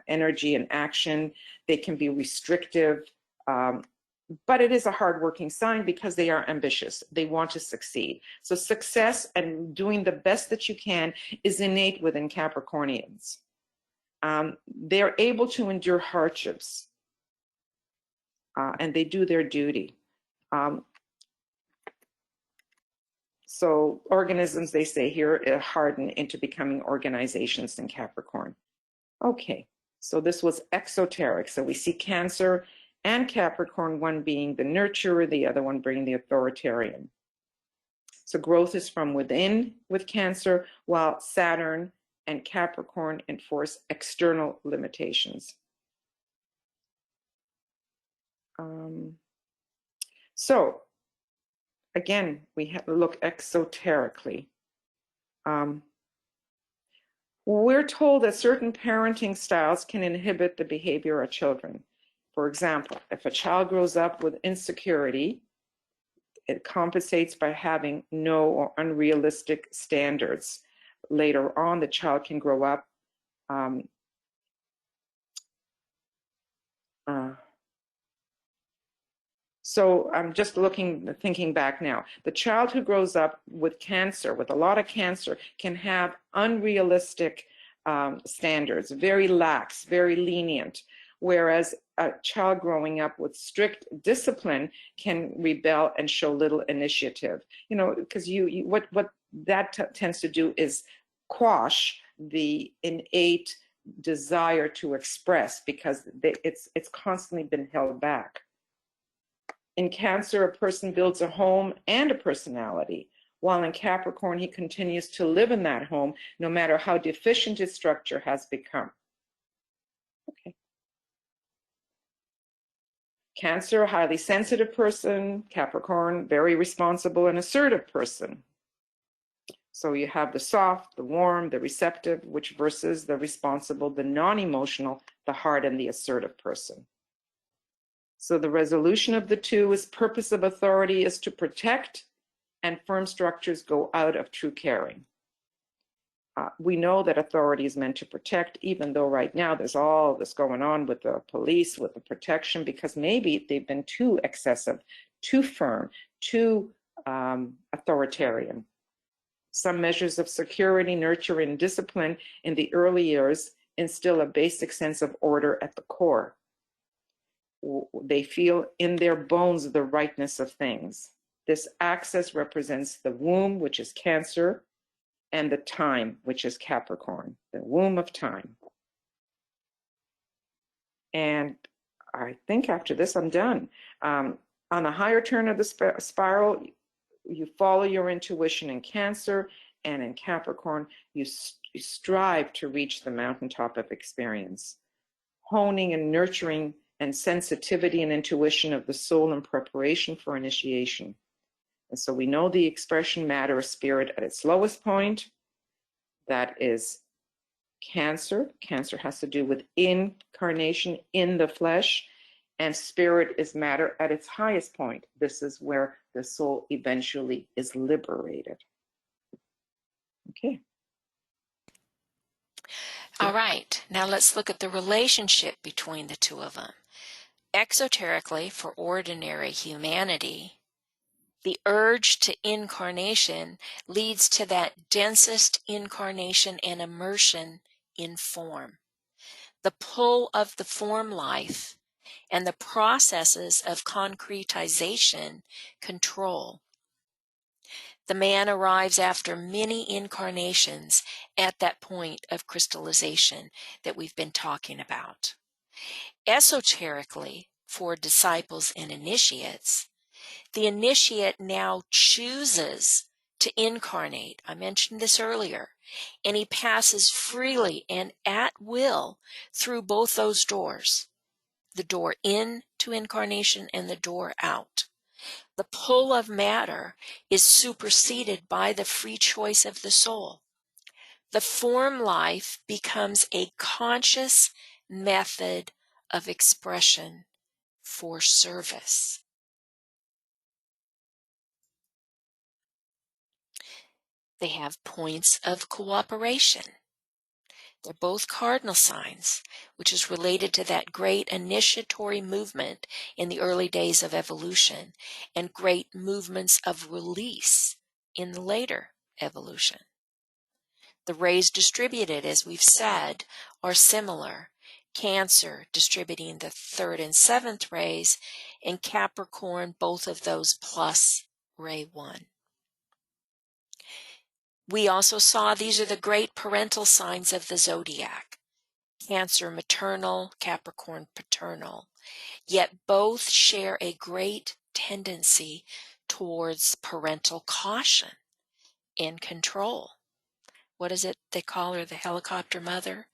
energy and action. They can be restrictive, but it is a hardworking sign because they are ambitious. They want to succeed. So success and doing the best that you can is innate within Capricornians. They're able to endure hardships, and they do their duty. So organisms, they say here, harden into becoming organizations in Capricorn. Okay, so this was exoteric. So we see Cancer and Capricorn, one being the nurturer, the other one being the authoritarian. So growth is from within with Cancer, while Saturn and Capricorn enforce external limitations. So again, we have to look exoterically. We're told that certain parenting styles can inhibit the behavior of children. For example, if a child grows up with insecurity, it compensates by having no or unrealistic standards. Later on, the child can grow up so I'm just thinking back now. The child who grows up with Cancer, with a lot of Cancer, can have unrealistic standards, very lax, very lenient, whereas a child growing up with strict discipline can rebel and show little initiative. You know, because what that tends to do is quash the innate desire to express, because it's constantly been held back. In Cancer, a person builds a home and a personality, while in Capricorn, he continues to live in that home, no matter how deficient its structure has become. Okay. Cancer, a highly sensitive person. Capricorn, very responsible and assertive person. So you have the soft, the warm, the receptive, which versus the responsible, the non-emotional, the hard, and the assertive person. So the resolution of the two is purpose of authority is to protect, and firm structures go out of true caring. We know that authority is meant to protect, even though right now there's all this going on with the police, with the protection, because maybe they've been too excessive, too firm, too authoritarian. Some measures of security, nurture, and discipline in the early years instill a basic sense of order at the core. They feel in their bones the rightness of things. This axis represents the womb, which is Cancer, and the time, which is Capricorn, the womb of time. And I think after this, I'm done. On the higher turn of the spiral, you follow your intuition in Cancer, and in Capricorn, you strive to reach the mountaintop of experience, honing and nurturing and sensitivity and intuition of the soul in preparation for initiation. And so we know the expression matter of spirit at its lowest point. That is Cancer. Cancer has to do with incarnation in the flesh, and spirit is matter at its highest point. This is where the soul eventually is liberated. Okay. All right, now let's look at the relationship between the two of them. Exoterically, for ordinary humanity, the urge to incarnation leads to that densest incarnation and immersion in form. The pull of the form life and the processes of concretization control. The man arrives after many incarnations at that point of crystallization that we've been talking about. Esoterically, for disciples and initiates, the initiate now chooses to incarnate. I mentioned this earlier. And he passes freely and at will through both those doors, the door in to incarnation and the door out. The pull of matter is superseded by the free choice of the soul. The form life becomes a conscious method of expression for service. They have points of cooperation. They're both cardinal signs, which is related to that great initiatory movement in the early days of evolution and great movements of release in the later evolution. The rays distributed, as we've said, are similar. Cancer distributing the 3rd and 7th rays, and Capricorn, both of those plus ray 1. We also saw these are the great parental signs of the zodiac. Cancer maternal, Capricorn paternal. Yet both share a great tendency towards parental caution and control. What is it they call her, the helicopter mother?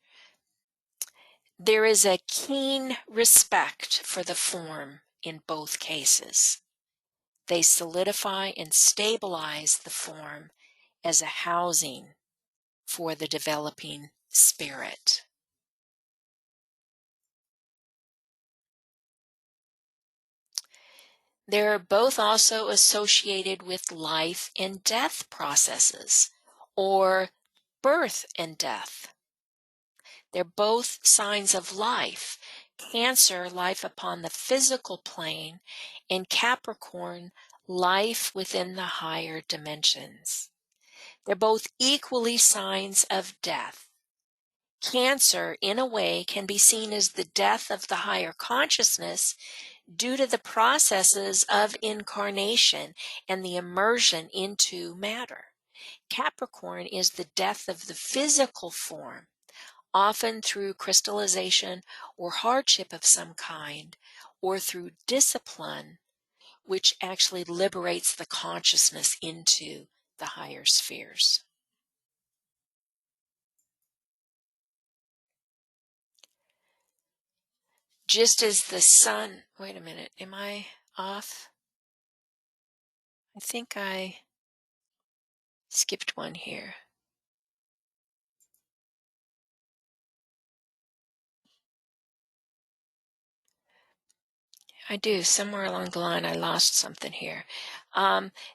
There is a keen respect for the form in both cases. They solidify and stabilize the form as a housing for the developing spirit. They're both also associated with life and death processes, or birth and death. They're both signs of life. Cancer, life upon the physical plane, and Capricorn, life within the higher dimensions. They're both equally signs of death. Cancer, in a way, can be seen as the death of the higher consciousness due to the processes of incarnation and the immersion into matter. Capricorn is the death of the physical form, often through crystallization or hardship of some kind, or through discipline, which actually liberates the consciousness into the higher spheres. Just as the sun, wait a minute, am I off? I think I skipped one here. I do. Somewhere along the line, I lost something here.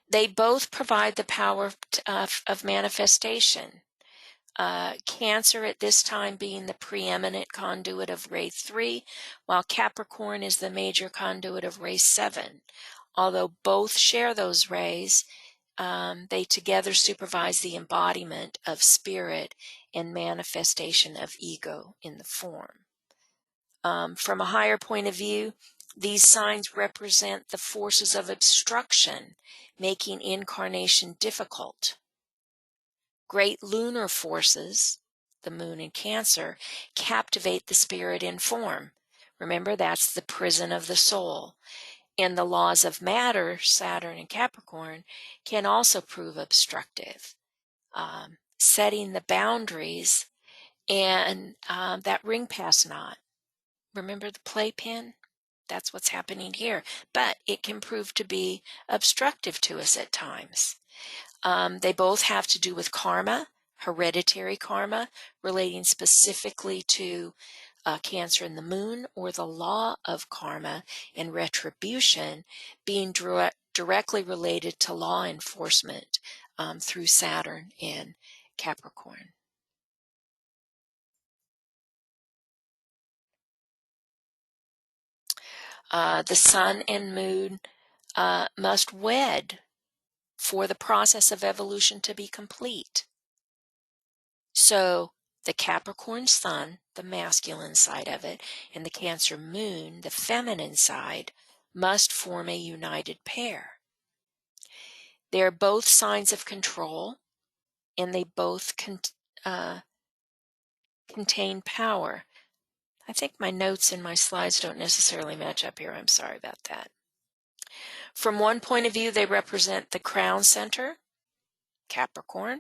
They both provide the power of manifestation. Cancer at this time being the preeminent conduit of ray 3, while Capricorn is the major conduit of ray 7. Although both share those rays, they together supervise the embodiment of spirit and manifestation of ego in the form. From a higher point of view, these signs represent the forces of obstruction, making incarnation difficult. Great lunar forces, the Moon and Cancer, captivate the spirit in form. Remember, that's the prison of the soul. And the laws of matter, Saturn and Capricorn, can also prove obstructive, setting the boundaries and that ring pass knot. Remember the playpen? That's what's happening here. But it can prove to be obstructive to us at times. They both have to do with karma, hereditary karma, relating specifically to Cancer and the Moon, or the law of karma and retribution being directly related to law enforcement through Saturn and Capricorn. The Sun and Moon must wed for the process of evolution to be complete. So the Capricorn Sun, the masculine side of it, and the Cancer Moon, the feminine side, must form a united pair. They are both signs of control, and they both contain power. I think my notes and my slides don't necessarily match up here. I'm sorry about that. From one point of view, they represent the crown center, Capricorn,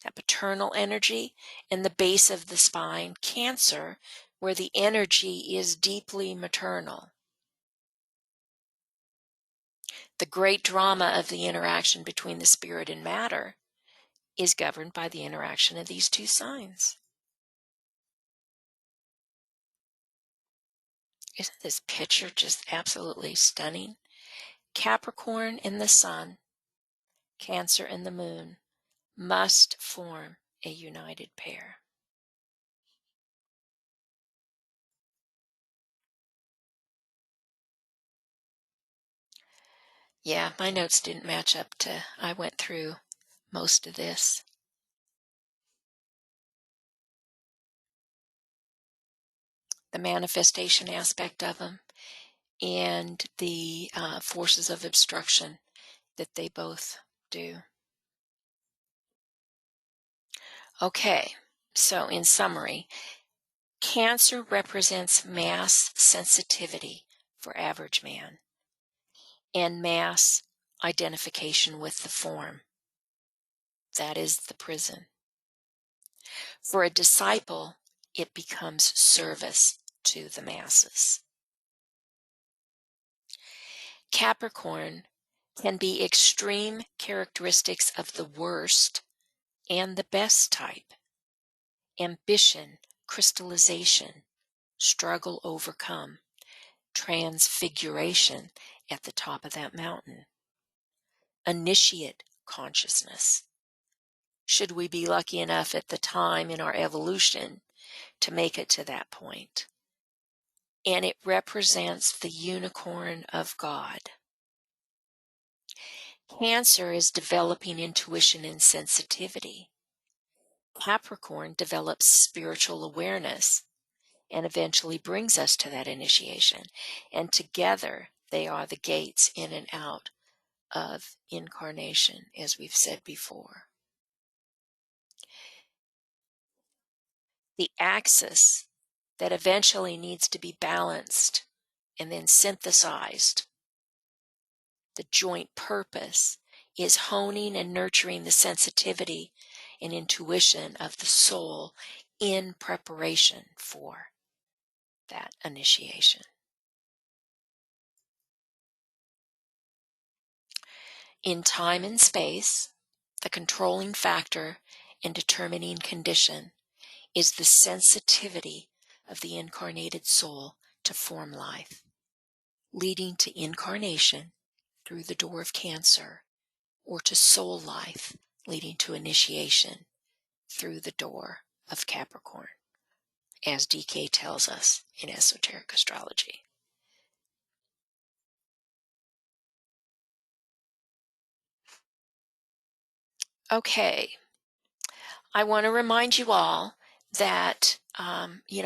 that paternal energy, and the base of the spine, Cancer, where the energy is deeply maternal. The great drama of the interaction between the spirit and matter is governed by the interaction of these two signs. Isn't this picture just absolutely stunning? Capricorn and the Sun, Cancer and the Moon must form a united pair. Yeah, my notes didn't match up to, I went through most of this. The manifestation aspect of them and the forces of obstruction that they both do. Okay, so in summary, Cancer represents mass sensitivity for average man and mass identification with the form. That is the prison. For a disciple, it becomes service to the masses. Capricorn can be extreme characteristics of the worst and the best type. Ambition, crystallization, struggle overcome, transfiguration at the top of that mountain. Initiate consciousness. Should we be lucky enough at the time in our evolution to make it to that point. And it represents the unicorn of God. Cancer is developing intuition and sensitivity. Capricorn develops spiritual awareness and eventually brings us to that initiation. And together they are the gates in and out of incarnation, as we've said before. The axis that eventually needs to be balanced and then synthesized, the joint purpose, is honing and nurturing the sensitivity and intuition of the soul in preparation for that initiation. In time and space, the controlling factor and determining condition is the sensitivity of the incarnated soul to form life, leading to incarnation through the door of Cancer, or to soul life, leading to initiation through the door of Capricorn, as DK tells us in Esoteric Astrology. Okay, I want to remind you all that,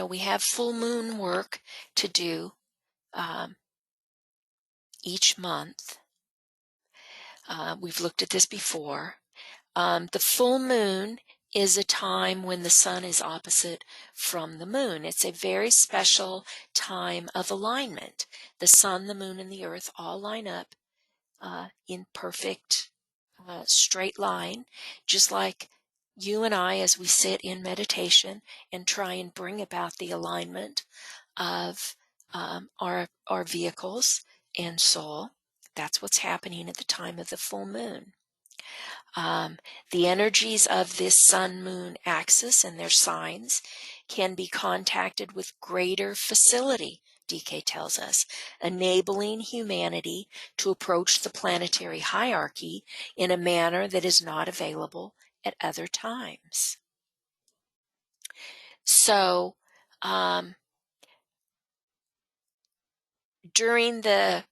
we have full moon work to do each month. We've looked at this before. The full moon is a time when the sun is opposite from the moon. It's a very special time of alignment. The sun, the moon, and the earth all line up in perfect straight line, just like you and I as we sit in meditation and try and bring about the alignment of our vehicles and soul. That's what's happening at the time of the full moon. The energies of this sun-moon axis and their signs can be contacted with greater facility, DK tells us, enabling humanity to approach the planetary hierarchy in a manner that is not available at other times. So, during the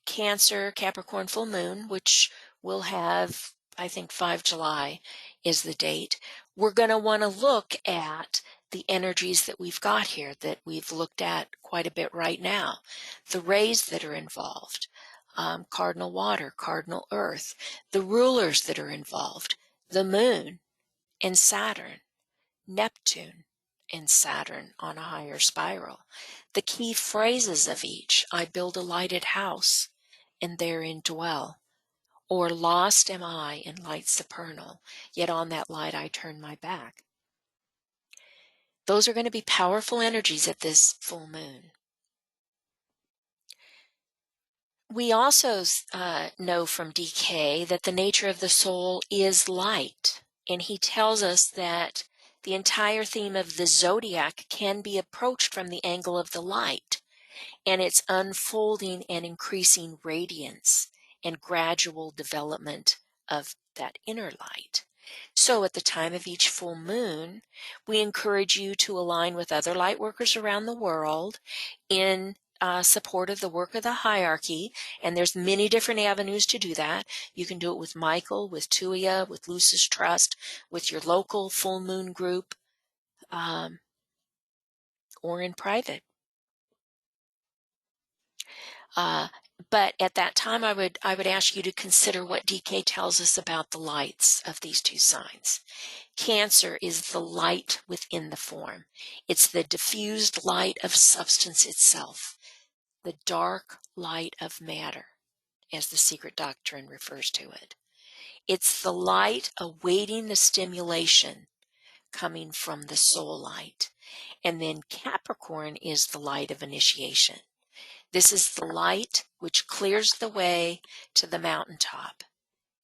Cancer-Capricorn full moon, which we'll have, I think 5 July is the date, we're going to want to look at the energies that we've got here that we've looked at quite a bit right now. The rays that are involved, cardinal water, cardinal earth, the rulers that are involved, the moon and Saturn, Neptune and Saturn on a higher spiral. The key phrases of each: I build a lighted house and therein dwell, or lost am I in light supernal, yet on that light I turn my back. Those are going to be powerful energies at this full moon. We also know from DK that the nature of the soul is light, and he tells us that the entire theme of the Zodiac can be approached from the angle of the light and its unfolding and increasing radiance and gradual development of that inner light. So at the time of each full moon, we encourage you to align with other light workers around the world in support of the work of the hierarchy, and there's many different avenues to do that. You can do it with Michael, with Tuya, with Lucis Trust, with your local full moon group, or in private. But at that time, I would ask you to consider what DK tells us about the lights of these two signs. Cancer is the light within the form. It's the diffused light of substance itself, the dark light of matter, as the secret doctrine refers to it. It's the light awaiting the stimulation coming from the soul light. And then Capricorn is the light of initiation. This is the light which clears the way to the mountaintop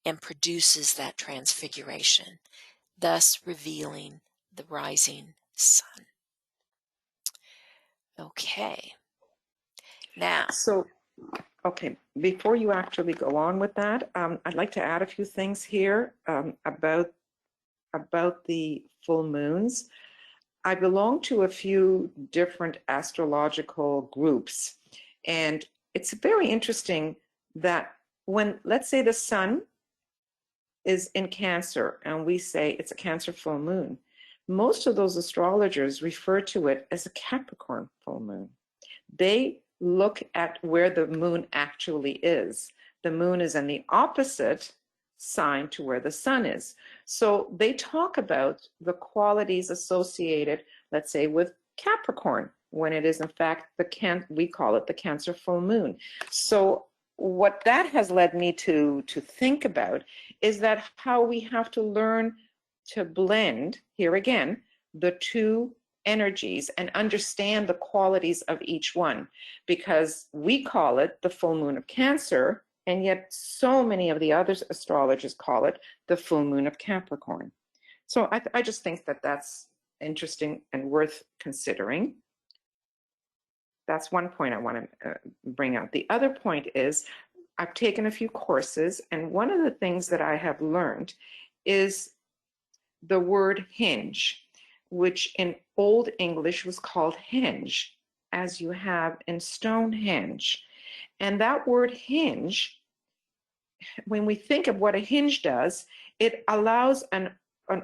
and produces that transfiguration, thus revealing the rising sun. Okay. Now, So, okay, before you actually go on with that, I'd like to add a few things here about the full moons. I belong to a few different astrological groups, and it's very interesting that when, let's say, the sun is in Cancer and we say it's a Cancer full moon, most of those astrologers refer to it as a Capricorn full moon. They look at where the moon actually is. The moon is in the opposite sign to where the sun is. So they talk about the qualities associated, let's say, with Capricorn, when it is in fact we call it the Cancer full moon. So what that has led me to think about is that how we have to learn to blend, here again, the two energies and understand the qualities of each one, because we call it the full moon of Cancer, and yet so many of the other astrologers call it the full moon of Capricorn. So I just think that that's interesting and worth considering. That's one point I want to bring out. The other point is I've taken a few courses, and one of the things that I have learned is the word hinge, which in Old English was called henge, as you have in Stonehenge. And that word hinge, when we think of what a hinge does, It allows an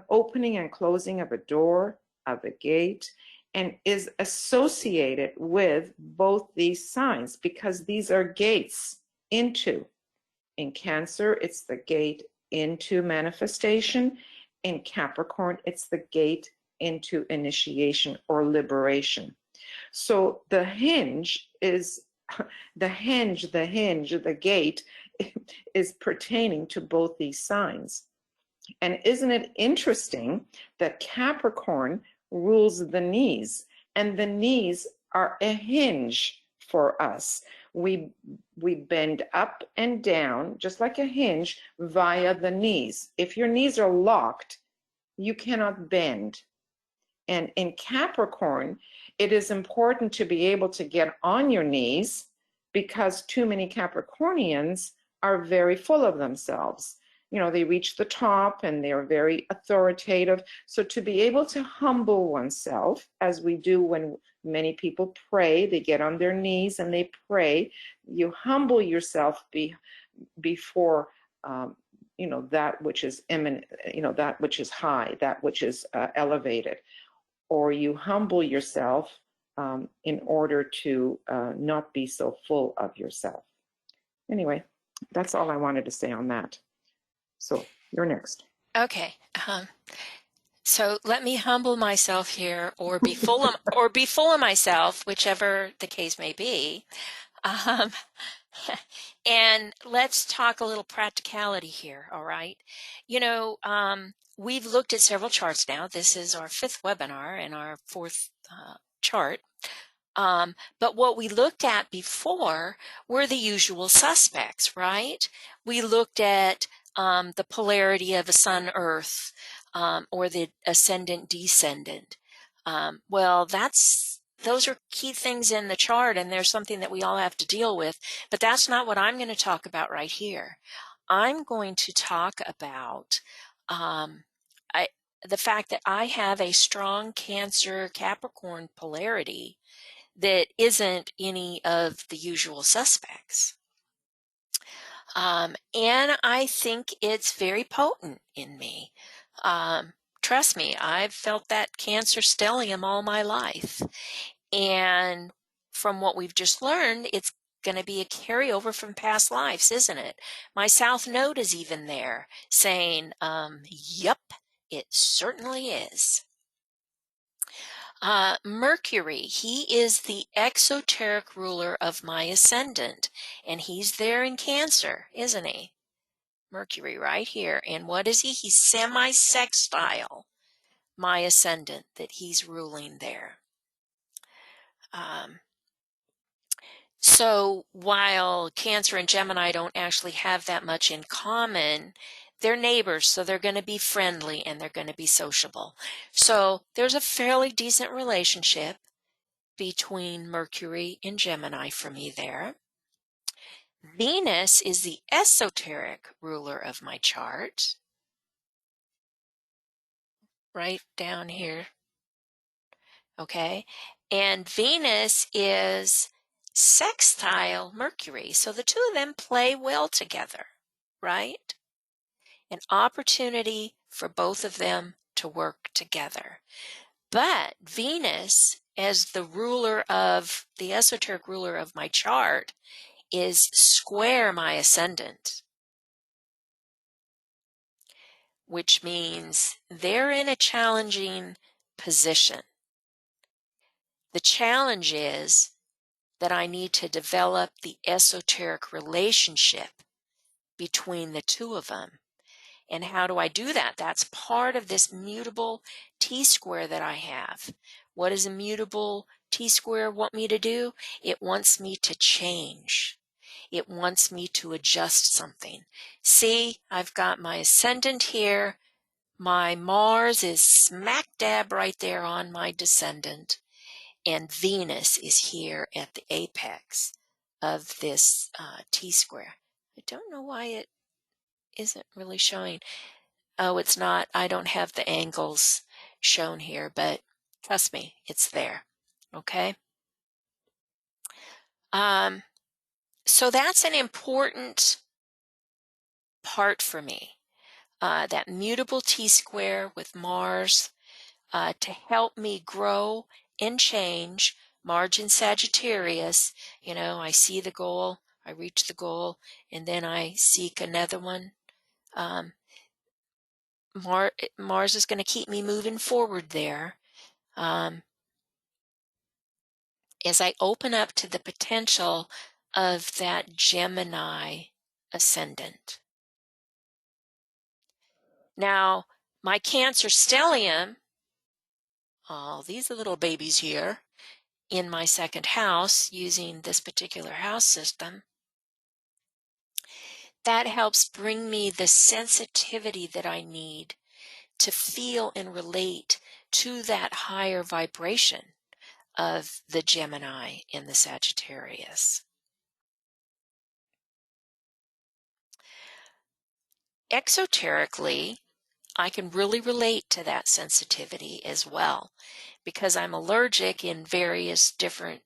opening and closing of a door, of a gate, and is associated with both these signs because these are gates into. In Cancer, it's the gate into manifestation. In Capricorn, it's the gate into initiation or liberation. So the hinge is the gate is pertaining to both these signs. And isn't it interesting that Capricorn rules the knees, and the knees are a hinge for us. We bend up and down just like a hinge via the knees. If your knees are locked, you cannot bend. And in Capricorn, it is important to be able to get on your knees because too many Capricornians are very full of themselves. You know, they reach the top and they're very authoritative. So to be able to humble oneself, as we do when many people pray, they get on their knees and they pray, you humble yourself before you know, that which is imminent, you know, that which is high, that which is elevated, or you humble yourself in order to not be so full of yourself. Anyway, that's all I wanted to say on that. So you're next. Okay. So let me humble myself here, or be full of myself, whichever the case may be. And let's talk a little practicality here. All right. You know, we've looked at several charts now. This is our 5th webinar and our 4th chart. But what we looked at before were the usual suspects, right? We looked at the polarity of a sun-earth, or the ascendant-descendant. Well, those are key things in the chart, and there's something that we all have to deal with, but that's not what I'm going to talk about right here. I'm going to talk about the fact that I have a strong Cancer-Capricorn polarity that isn't any of the usual suspects. And I think it's very potent in me. Trust me, I've felt that Cancer stellium all my life. And from what we've just learned, it's going to be a carryover from past lives, isn't it? My South Node is even there saying, yep, it certainly is. Mercury, he is the exoteric ruler of my ascendant, and he's there in Cancer, isn't he? Mercury right here. And what is he? He's semi-sextile, my ascendant, that he's ruling there. So while Cancer and Gemini don't actually have that much in common, they're neighbors, so they're going to be friendly and they're going to be sociable. So there's a fairly decent relationship between Mercury and Gemini for me there. Venus is the esoteric ruler of my chart. Right down here. Okay. And Venus is sextile Mercury. So the two of them play well together, right? An opportunity for both of them to work together. But Venus, as the ruler of the esoteric ruler of my chart, is square my ascendant, which means they're in a challenging position. The challenge is that I need to develop the esoteric relationship between the two of them. And how do I do that? That's part of this mutable T-square that I have. What does a mutable T-square want me to do? It wants me to change. It wants me to adjust something. See, I've got my ascendant here. My Mars is smack dab right there on my descendant. And Venus is here at the apex of this T-square. I don't know why it isn't really showing. Oh, it's not. I don't have the angles shown here, but trust me, it's there. Okay? So that's an important part for me. that mutable T-square with Mars to help me grow and change. Mars in Sagittarius, you know, I see the goal, I reach the goal, and then I seek another one. Mars is going to keep me moving forward there. As I open up to the potential of that Gemini ascendant. Now, my Cancer stellium, all these little babies here in my second house using this particular house system, that helps bring me the sensitivity that I need to feel and relate to that higher vibration of the Gemini in the Sagittarius. Exoterically, I can really relate to that sensitivity as well because I'm allergic in various different,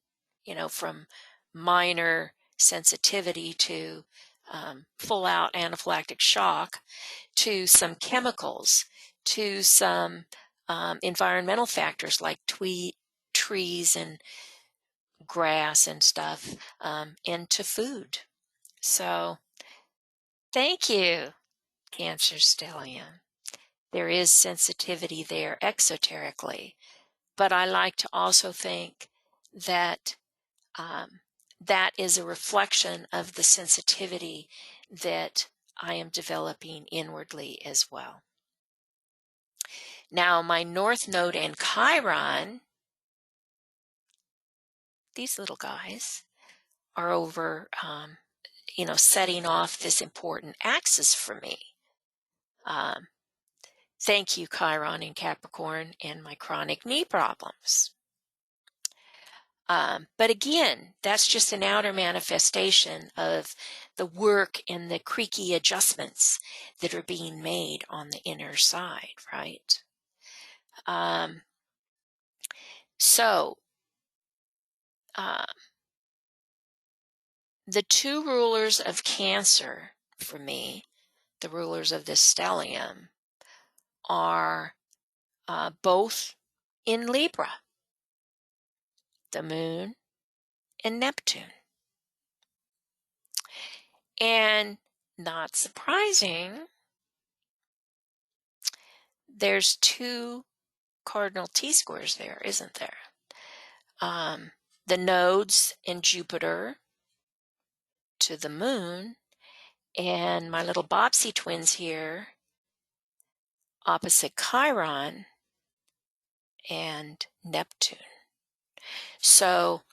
you know, from minor sensitivity to full out anaphylactic shock to some chemicals, to some environmental factors like trees and grass and stuff, and to food. So thank you, Cancer stellium. There is sensitivity there exoterically, but I like to also think that that is a reflection of the sensitivity that I am developing inwardly as well. Now, my North Node and Chiron, these little guys, are over, you know, setting off this important axis for me. Thank you, Chiron in Capricorn, and my chronic knee problems. But again, that's just an outer manifestation of the work and the creaky adjustments that are being made on the inner side, right? The two rulers of Cancer for me, the rulers of this stellium, are both in Libra, the Moon and Neptune. And not surprising, there's two cardinal T-squares there, isn't there? The nodes in Jupiter to the Moon, and my little Bopsy twins here opposite Chiron and Neptune. So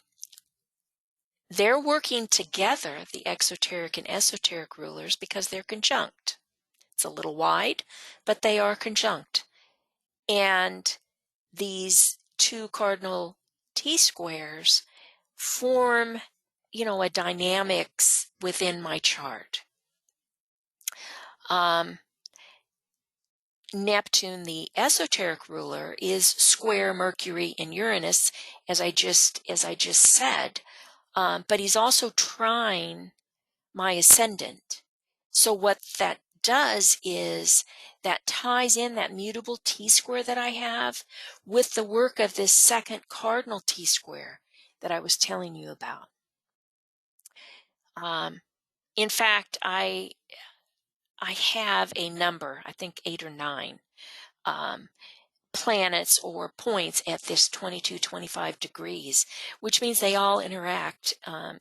they're working together, the exoteric and esoteric rulers, because they're conjunct. It's a little wide, but they are conjunct. And these two cardinal T-squares form, you know, a dynamics within my chart. Neptune, the esoteric ruler, is square Mercury and Uranus, as I just said, but he's also trine my ascendant. So what that does is that ties in that mutable T-square that I have with the work of this second cardinal T-square that I was telling you about. In fact, I have a number, I think 8 or 9 planets or points at this 22, 25 degrees, which means they all interact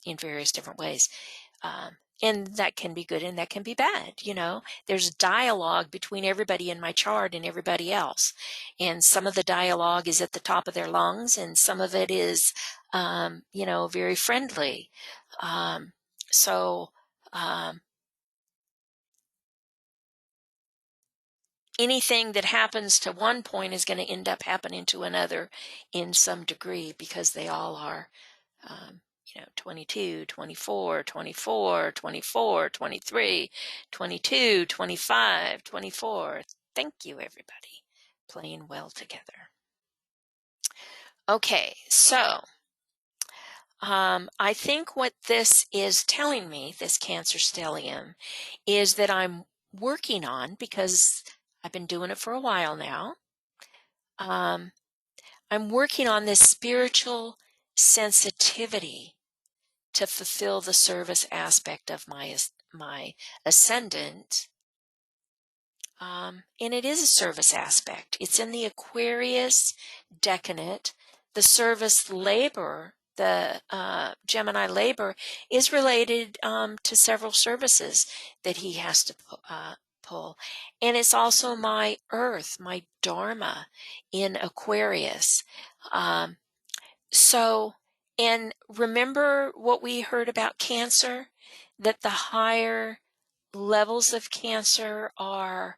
in various different ways. And that can be good and that can be bad. You know, there's dialogue between everybody in my chart and everybody else. And some of the dialogue is at the top of their lungs and some of it is, you know, very friendly. Anything that happens to one point is going to end up happening to another in some degree because they all are, you know, 22, 24, 24, 24, 23, 22, 25, 24. Thank you, everybody. Playing well together. Okay, so I think what this is telling me, this Cancer stellium, is that I'm working on, because I've been doing it for a while now. I'm working on this spiritual sensitivity to fulfill the service aspect of my ascendant. And it is a service aspect. It's in the Aquarius decadent. The service labor, the Gemini labor, is related to several services that he has to pull. And it's also my earth, my dharma in Aquarius. And remember what we heard about Cancer, that the higher levels of Cancer are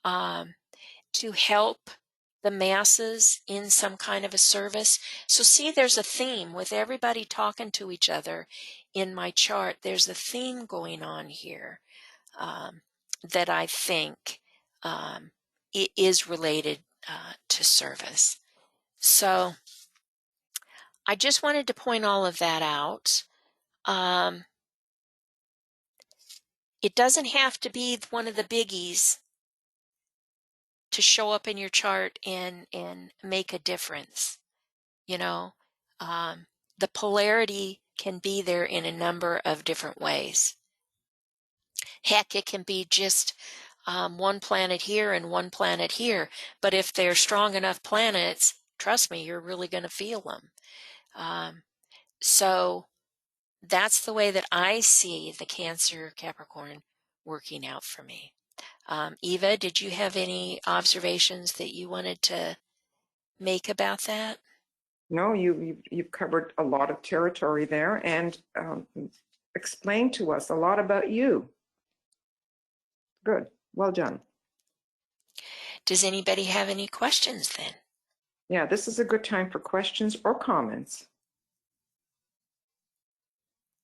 to help the masses in some kind of a service. So see, there's a theme with everybody talking to each other in my chart. There's a theme going on here that I think is related to service. So I just wanted to point all of that out. It doesn't have to be one of the biggies to show up in your chart and make a difference. You know, the polarity can be there in a number of different ways. Heck, it can be just one planet here and one planet here. But if they're strong enough planets, trust me, you're really going to feel them. So that's the way that I see the Cancer-Capricorn working out for me. Eva, did you have any observations that you wanted to make about that? No, you've covered a lot of territory there and explained to us a lot about you. Good. Well done. Does anybody have any questions then? Yeah, this is a good time for questions or comments.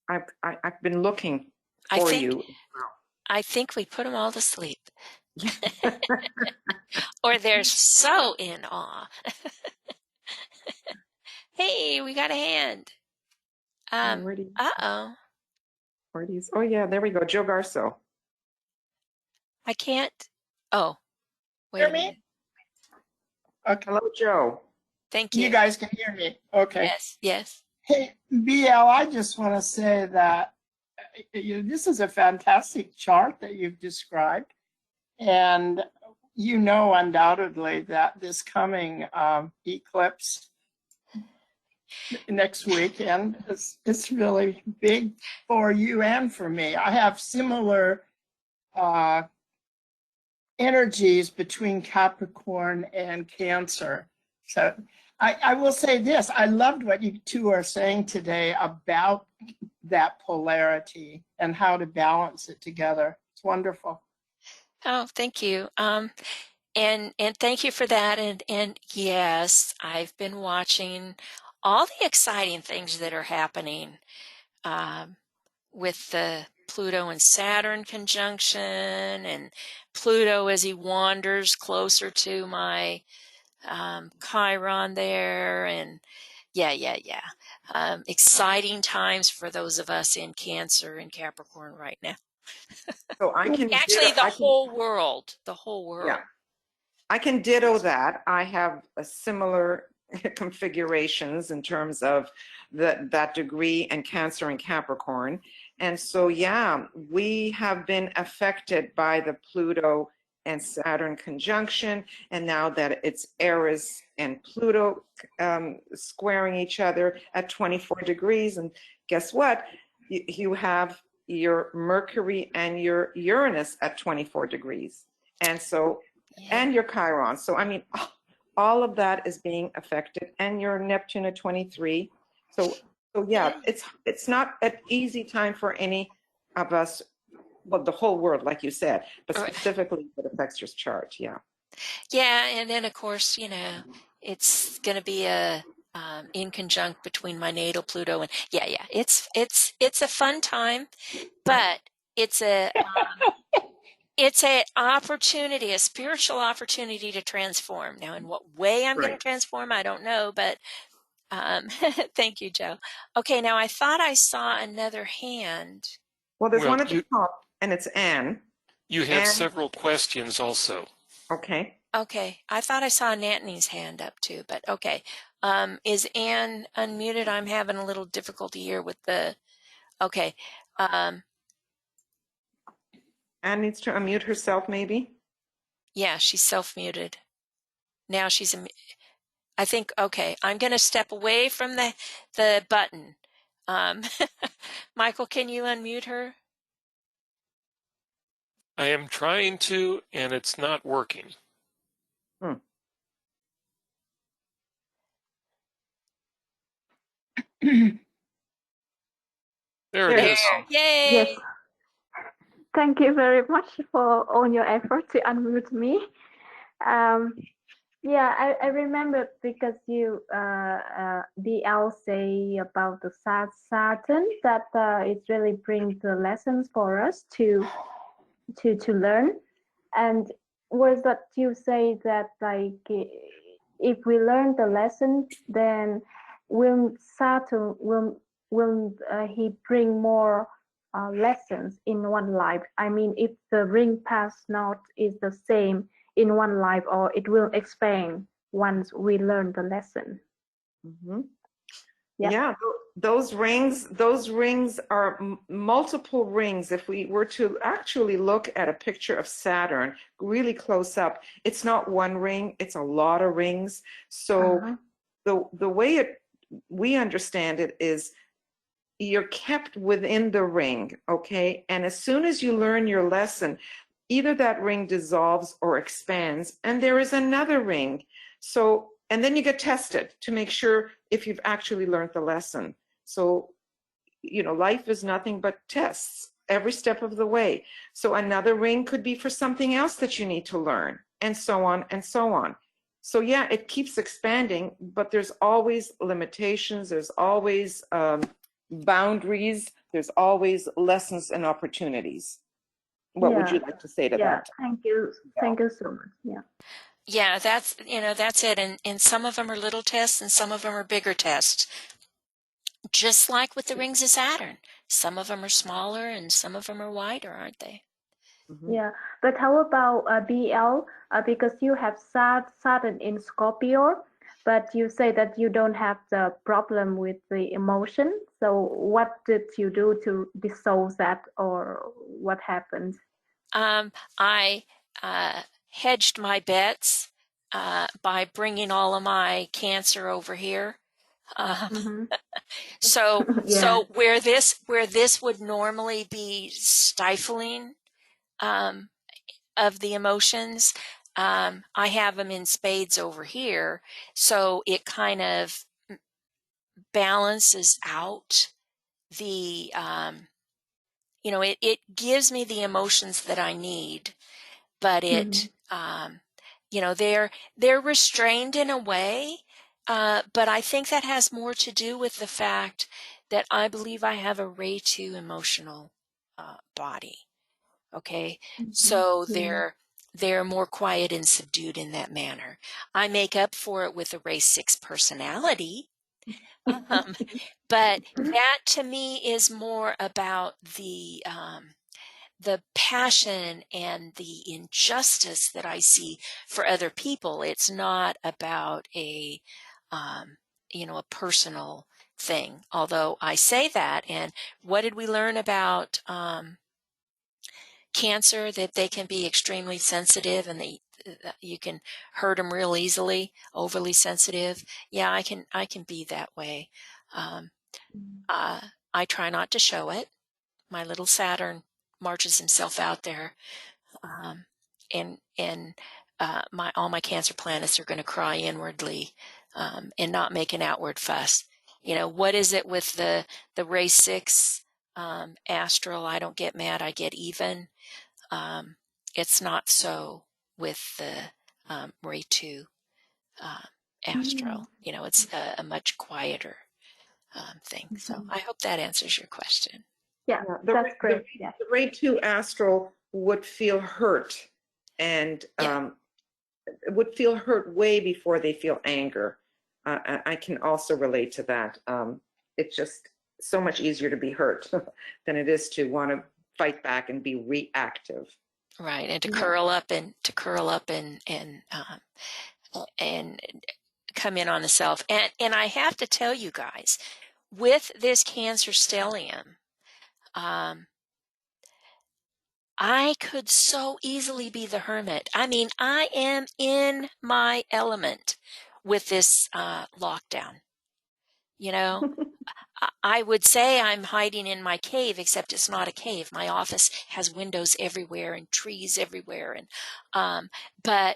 I've been looking for you. I think we put them all to sleep. Or they're so in awe. Hey, we got a hand. Uh-oh. Oh, yeah, there we go. Joe Garso. I can't. Oh, wait a minute. Okay. Hello, Joe. Thank you. You guys can hear me. Okay. Yes, yes. Hey, BL, I just want to say that this is a fantastic chart that you've described. And you know undoubtedly that this coming eclipse next weekend is really big for you and for me. I have similar energies between Capricorn and Cancer. So I will say this, I loved what you two are saying today about that polarity and how to balance it together. It's wonderful. Oh, thank you. And thank you for that. And yes, I've been watching all the exciting things that are happening with the Pluto and Saturn conjunction, and Pluto as he wanders closer to my Chiron there, and yeah. Exciting times for those of us in Cancer and Capricorn right now. So I can actually the whole world. Yeah, I can ditto that. I have a similar configurations in terms of that degree and Cancer and Capricorn. And so, yeah, we have been affected by the Pluto and Saturn conjunction. And now that it's Eris and Pluto squaring each other at 24 degrees. And guess what? You have your Mercury and your Uranus at 24 degrees. And so, and your Chiron. So, I mean, all of that is being affected, and your Neptune at 23. So yeah, it's not an easy time for any of us, well, the whole world, like you said, but specifically it affects your chart. Yeah. Yeah, and then of course, it's going to be a in conjunct between my natal Pluto and it's a fun time, but it's a opportunity, a spiritual opportunity to transform. Now, in what way I'm going to transform, I don't know, but thank you, Joe. Okay, now I thought I saw another hand. Well, there's one at the top, and it's Anne. You have And several questions also. okay. Okay, I thought I saw Nantony's hand up too, but okay. Is Anne unmuted? I'm having a little difficulty here with the, okay. Anne needs to unmute herself, maybe. Yeah, she's self-muted. Now she's, I think, okay, I'm going to step away from the button. Michael, can you unmute her? I am trying to, and it's not working. There it There you is. go. Yay! Yes. Thank you very much for all your effort to unmute me. Yeah, I remember because you DL say about the Saturn that it really brings the lessons for us to learn, and was that you say that like if we learn the lesson, then will Saturn will he bring more lessons in one life? I mean, if the ring path not is the same in one life, or it will expand once we learn the lesson. Mm-hmm. Yeah. Yeah, those rings are multiple rings. If we were to actually look at a picture of Saturn really close up, it's not one ring, it's a lot of rings. So the way we understand it is you're kept within the ring, okay? And as soon as you learn your lesson, either that ring dissolves or expands, and there is another ring. So, and then you get tested to make sure if you've actually learned the lesson. So, you know, life is nothing but tests every step of the way. So another ring could be for something else that you need to learn, and so on and so on. So yeah, it keeps expanding, but there's always limitations. There's always boundaries. There's always lessons and opportunities. What would you like to say to that? Thank you. Thank you so much. Yeah. Yeah, that's, you know, that's it. And some of them are little tests and some of them are bigger tests. Just like with the rings of Saturn. Some of them are smaller and some of them are wider, aren't they? Mm-hmm. Yeah, but how about BL? Because you have Saturn in Scorpio, but you say that you don't have the problem with the emotion. So what did you do to dissolve that, or what happened? I hedged my bets by bringing all of my Cancer over here. So where this would normally be stifling of the emotions, I have them in spades over here, so it kind of balances out the you know, it gives me the emotions that I need, but it you know, they're restrained in a way, but I think that has more to do with the fact that I believe I have a Ray 2 emotional body. Okay, so they're more quiet and subdued in that manner. I make up for it with a Ray 6 personality, but that to me is more about the passion and the injustice that I see for other people. It's not about a you know, a personal thing. Although I say that, and what did we learn about Cancer? That they can be extremely sensitive and you can hurt them real easily, overly sensitive. Yeah, I can be that way. I try not to show it. My little Saturn marches himself out there, and all my Cancer planets are going to cry inwardly and not make an outward fuss. You know, what is it with the Ray 6 astral? I don't get mad, I get even. It's not so with the Ray 2 astral. You know, it's a much quieter thing. So I hope that answers your question. Yeah, that's great. The Ray 2 astral would feel hurt, and would feel hurt way before they feel anger. I can also relate to that. It's just so much easier to be hurt than it is to want to fight back and be reactive. Right, and to Yeah. curl up and come in on the self. And I have to tell you guys, with this Cancer stellium, I could so easily be the hermit. I mean, I am in my element with this lockdown. You know, I would say I'm hiding in my cave, except it's not a cave. My office has windows everywhere and trees everywhere, and but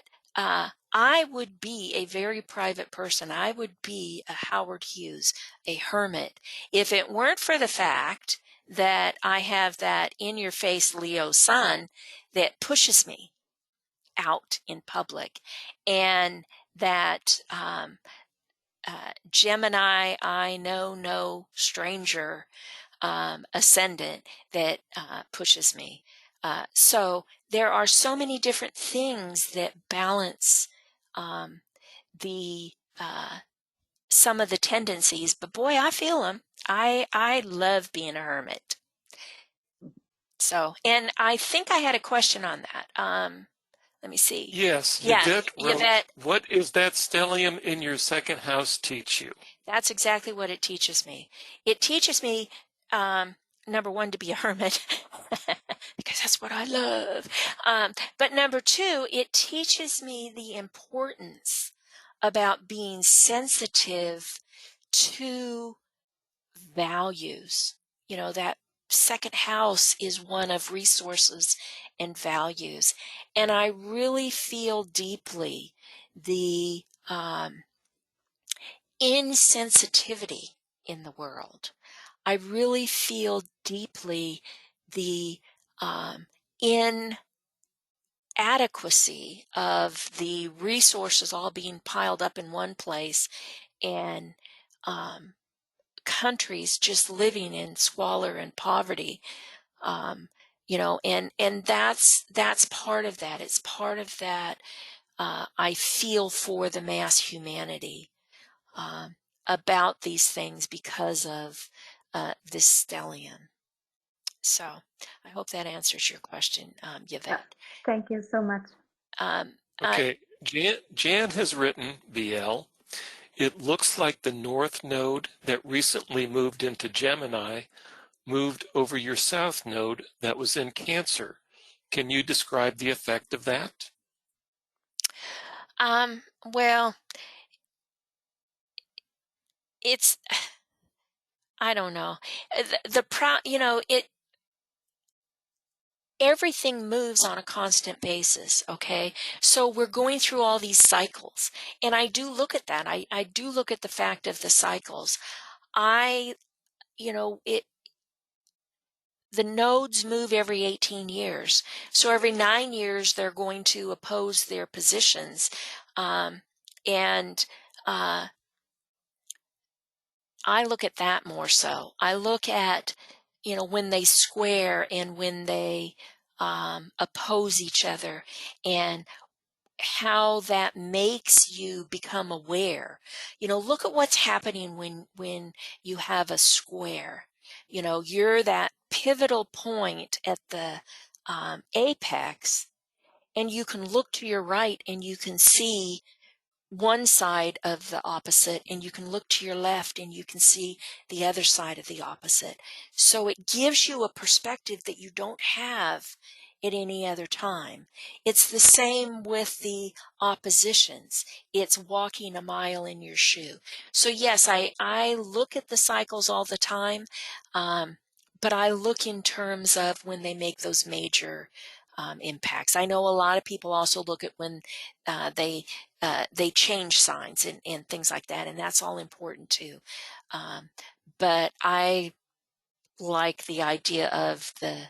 I would be a very private person. I would be a Howard Hughes, a hermit, if it weren't for the fact that I have that in-your-face Leo sun that pushes me out in public, and that Gemini, I know no stranger, ascendant that pushes me. So there are so many different things that balance the some of the tendencies, but boy, I feel them. I love being a hermit. So, and I think I had a question on that. Let me see. Yes, Yeah, Yvette wrote, Yvette, what is that stellium in your second house teach you? that's exactly what it teaches me. It teaches me, number one, to be a hermit, because that's what I love. But number two, it teaches me the importance about being sensitive to values. You know, that second house is one of resources and values. And I really feel deeply the insensitivity in the world. I really feel deeply the inadequacy of the resources all being piled up in one place, and countries just living in squalor and poverty. You know, and that's part of that. It's part of that. I feel for the mass humanity about these things because of this stellium. So I hope that answers your question, Yvette. Thank you so much. Okay, Jan has written, BL, it looks like the north node that recently moved into Gemini moved over your south node that was in Cancer. Can you describe the effect of that? Well, it's, I don't know. You know, everything moves on a constant basis. Okay. So we're going through all these cycles, and I do look at that. I do look at the fact of the cycles. You know, the nodes move every 18 years. So every 9 years, they're going to oppose their positions. And I look at that more so. I look at, you know, when they square and when they oppose each other, and how that makes you become aware. You know, look at what's happening when you have a square. You know, you're that pivotal point at the apex, and you can look to your right and you can see one side of the opposite, and you can look to your left and you can see the other side of the opposite. So it gives you a perspective that you don't have at any other time. It's the same with the oppositions. It's walking a mile in your shoe. So yes, I look at the cycles all the time, but I look in terms of when they make those major impacts. I know a lot of people also look at when they change signs and things like that, and that's all important too. But I like the idea of the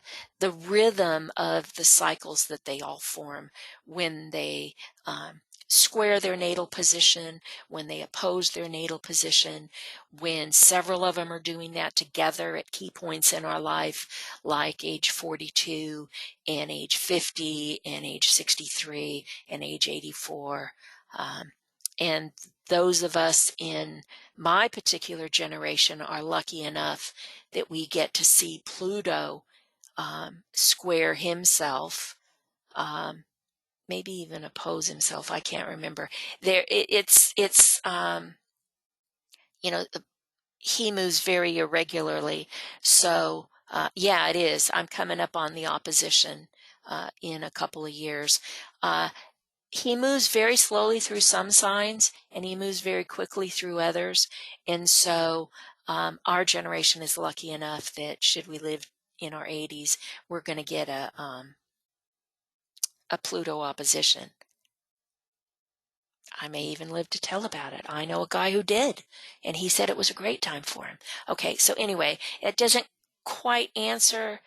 rhythm of the cycles that they all form when they square their natal position, when they oppose their natal position, when several of them are doing that together at key points in our life, like age 42 and age 50 and age 63 and age 84. And those of us in my particular generation are lucky enough that we get to see Pluto square himself maybe even oppose himself. I can't remember. You know, he moves very irregularly. So, yeah, it is. I'm coming up on the opposition in a couple of years. He moves very slowly through some signs, and he moves very quickly through others. And so our generation is lucky enough that should we live in our 80s, we're going to get a Pluto opposition. I may even live to tell about it. I know a guy who did, and he said it was a great time for him. Okay, so anyway, it doesn't quite answer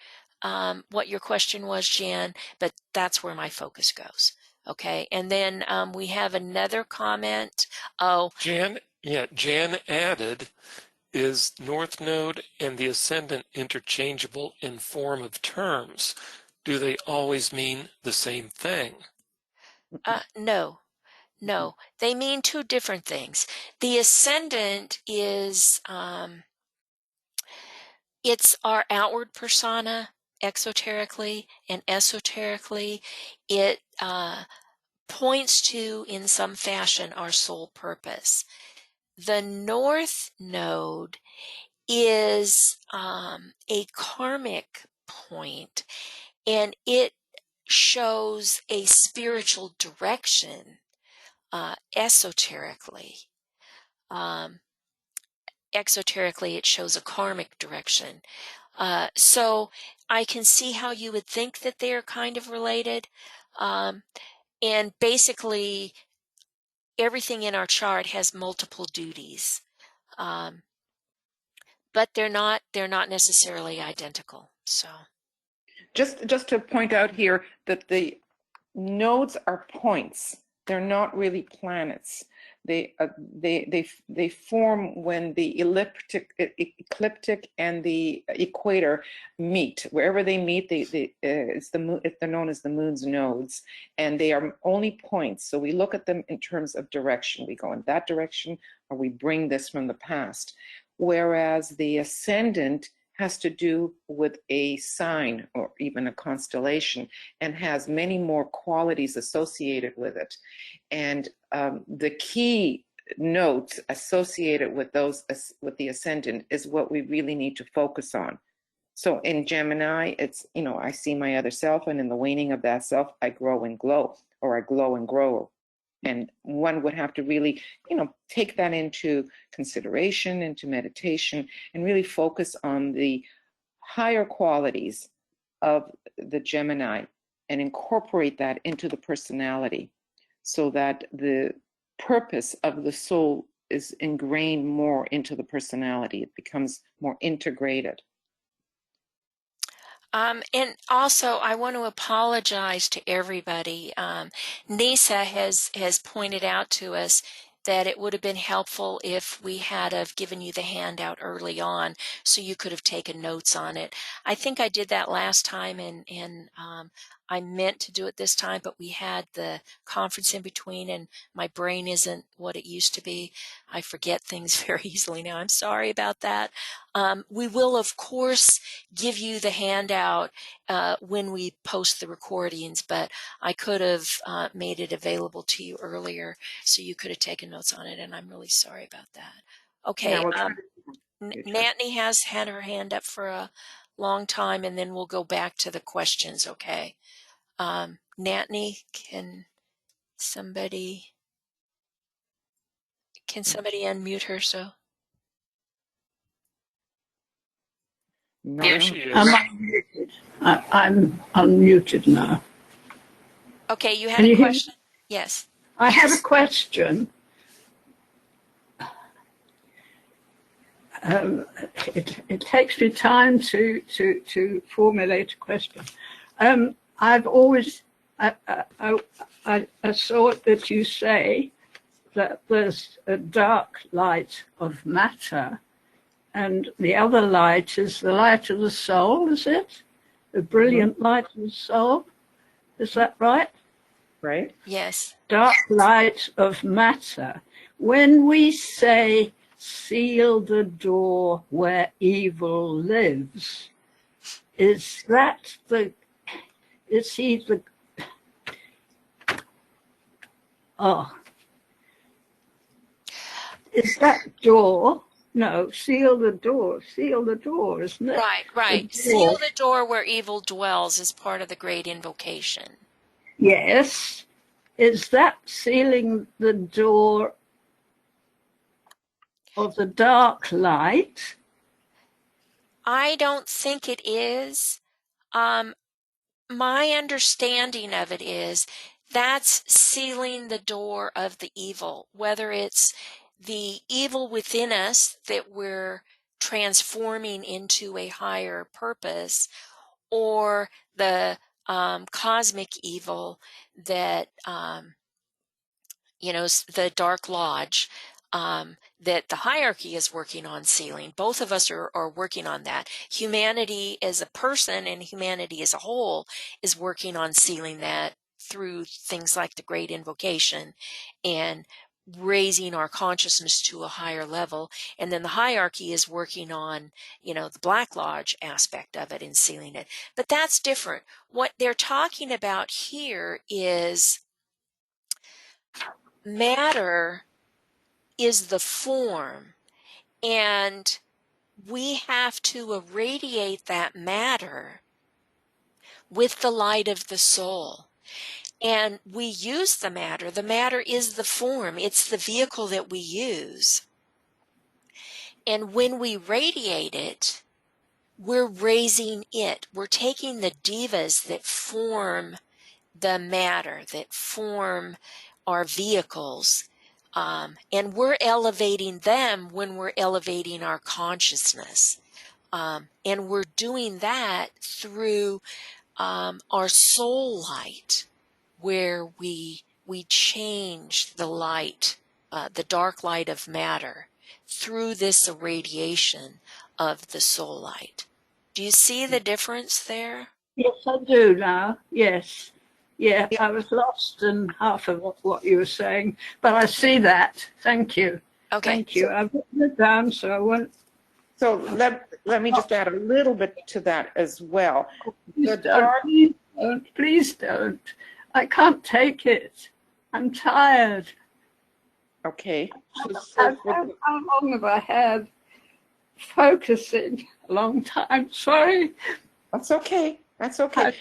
what your question was, Jan, but that's where my focus goes. Okay, and then we have another comment. Oh, Jan added, is North Node and the Ascendant interchangeable in form of terms? Do they always mean the same thing? No, they mean two different things. The Ascendant is, it's our outward persona, exoterically and esoterically. It points to, in some fashion, our soul purpose. The North Node is a karmic point, and it shows a spiritual direction esoterically. Exoterically, it shows a karmic direction. So I can see how you would think that they are kind of related. And basically, everything in our chart has multiple duties. But they're not necessarily identical. So Just to point out here that the nodes are points. They're not really planets. They form when the ecliptic and the equator meet. Wherever they meet, they're known as the moon's nodes, and they are only points. So we look at them in terms of direction. We go in that direction, or we bring this from the past. Whereas the ascendant has to do with a sign or even a constellation and has many more qualities associated with it. And the key notes associated with with the ascendant is what we really need to focus on. So in Gemini, it's, I see my other self, and in the waning of that self, I grow and glow, or I glow and grow. And one would have to really, take that into consideration, into meditation, and really focus on the higher qualities of the Gemini and incorporate that into the personality so that the purpose of the soul is ingrained more into the personality. It becomes more integrated. And also, I want to apologize to everybody. Nisa has pointed out to us that it would have been helpful if we had have given you the handout early on so you could have taken notes on it. I think I did that last time, and I meant to do it this time, but we had the conference in between, and my brain isn't what it used to be. I forget things very easily now. I'm sorry about that. We will, of course, give you the handout when we post the recordings, but I could have made it available to you earlier so you could have taken notes on it, and I'm really sorry about that. Okay, Yeah, Natney has had her hand up for a long time, and then we'll go back to the questions, okay? Natney, can somebody unmute her? So There she is. I'm unmuted. I'm unmuted now. okay, you had Can a you hear me? question? Yes. I have a question. It takes me time to formulate a question. I've always I saw that you say that there's a dark light of matter, and the other light is the light of the soul. Is it the brilliant light of the soul? Is that right? right? Yes. Dark light of matter. When we say seal the door where evil lives, is he Oh, is that door? No, seal the door, isn't it? Right, right. Seal the door where evil dwells is part of the great invocation. Yes. Is that sealing the door of the dark light? I don't think it is. My understanding of it is that's sealing the door of the evil, whether it's the evil within us that we're transforming into a higher purpose, or the cosmic evil that the Dark Lodge, that the hierarchy is working on sealing. Both of us are working on that. Humanity as a person and humanity as a whole is working on sealing that through things like the Great Invocation and raising our consciousness to a higher level. And then the hierarchy is working on, the Black Lodge aspect of it and sealing it. But that's different. What they're talking about here is matter is the form, and we have to irradiate that matter with the light of the soul. And we use the matter. The matter is the form. It's the vehicle that we use. And when we radiate it, we're raising it. We're taking the devas that form the matter, that form our vehicles, and we're elevating them when we're elevating our consciousness. And we're doing that through our soul light, where we change the light, the dark light of matter, through this irradiation of the soul light. Do you see the difference there? Yes, I do now. Yes. Yeah, I was lost in half of what you were saying, but I see that. Thank you. Okay. Thank you. I've written it down, so I won't. So let me just add a little bit to that as well. Please don't. I can't take it. I'm tired. Okay. How long have I had focusing? A long time. Sorry. That's okay. That's okay.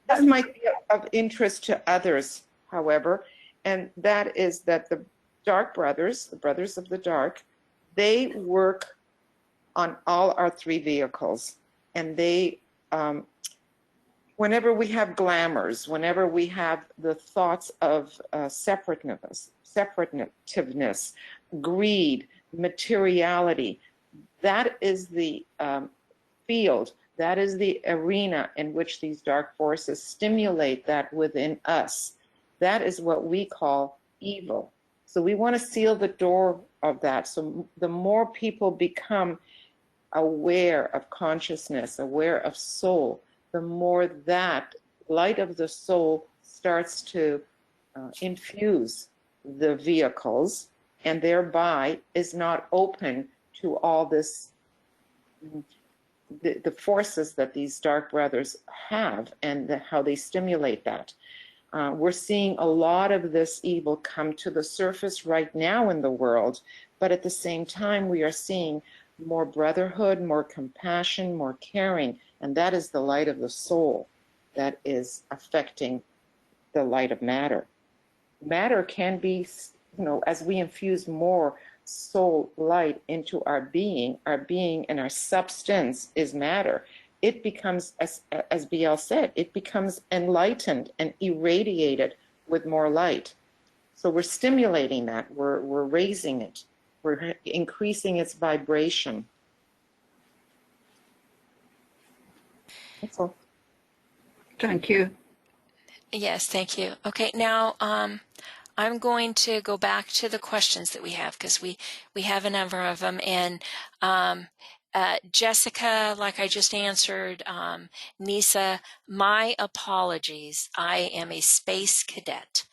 This might be of interest to others, however, and that is that the dark brothers, the brothers of the dark, they work on all our three vehicles. And they, whenever we have glamours, whenever we have the thoughts of separativeness, greed, materiality, that is the field, that is the arena in which these dark forces stimulate that within us. That is what we call evil. So we want to seal the door of that. So the more people become aware of consciousness, aware of soul, the more that light of the soul starts to infuse the vehicles, and thereby is not open to all this, the forces that these dark brothers have, and how they stimulate that. We're seeing a lot of this evil come to the surface right now in the world, but at the same time we are seeing more brotherhood, more compassion, more caring, and that is the light of the soul that is affecting the light of matter. Matter can be, as we infuse more soul light into our being and our substance is matter, it becomes, as BL said, it becomes enlightened and irradiated with more light. So we're stimulating that, we're raising it, we're increasing its vibration. That's all. Thank you. Yes, thank you. Okay, now I'm going to go back to the questions that we have, because we have a number of them. And Jessica, like I just answered, Nisa, my apologies. I am a space cadet.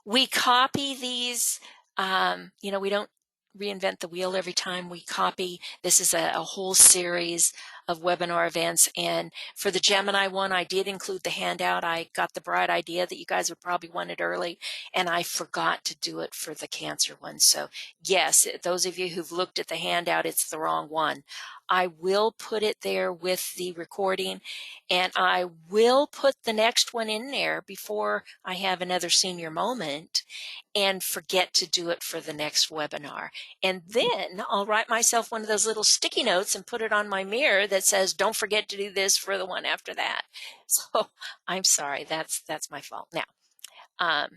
We copy these, we don't reinvent the wheel every time we copy. This is a whole series webinar events. And for the Gemini one, I did include the handout. I got the bright idea that you guys would probably want it early, and I forgot to do it for the Cancer one. So yes, those of you who've looked at the handout, it's the wrong one. I will put it there with the recording, and I will put the next one in there before I have another senior moment and forget to do it for the next webinar. And then I'll write myself one of those little sticky notes and put it on my mirror that says, don't forget to do this for the one after that. So I'm sorry, that's my fault. Now,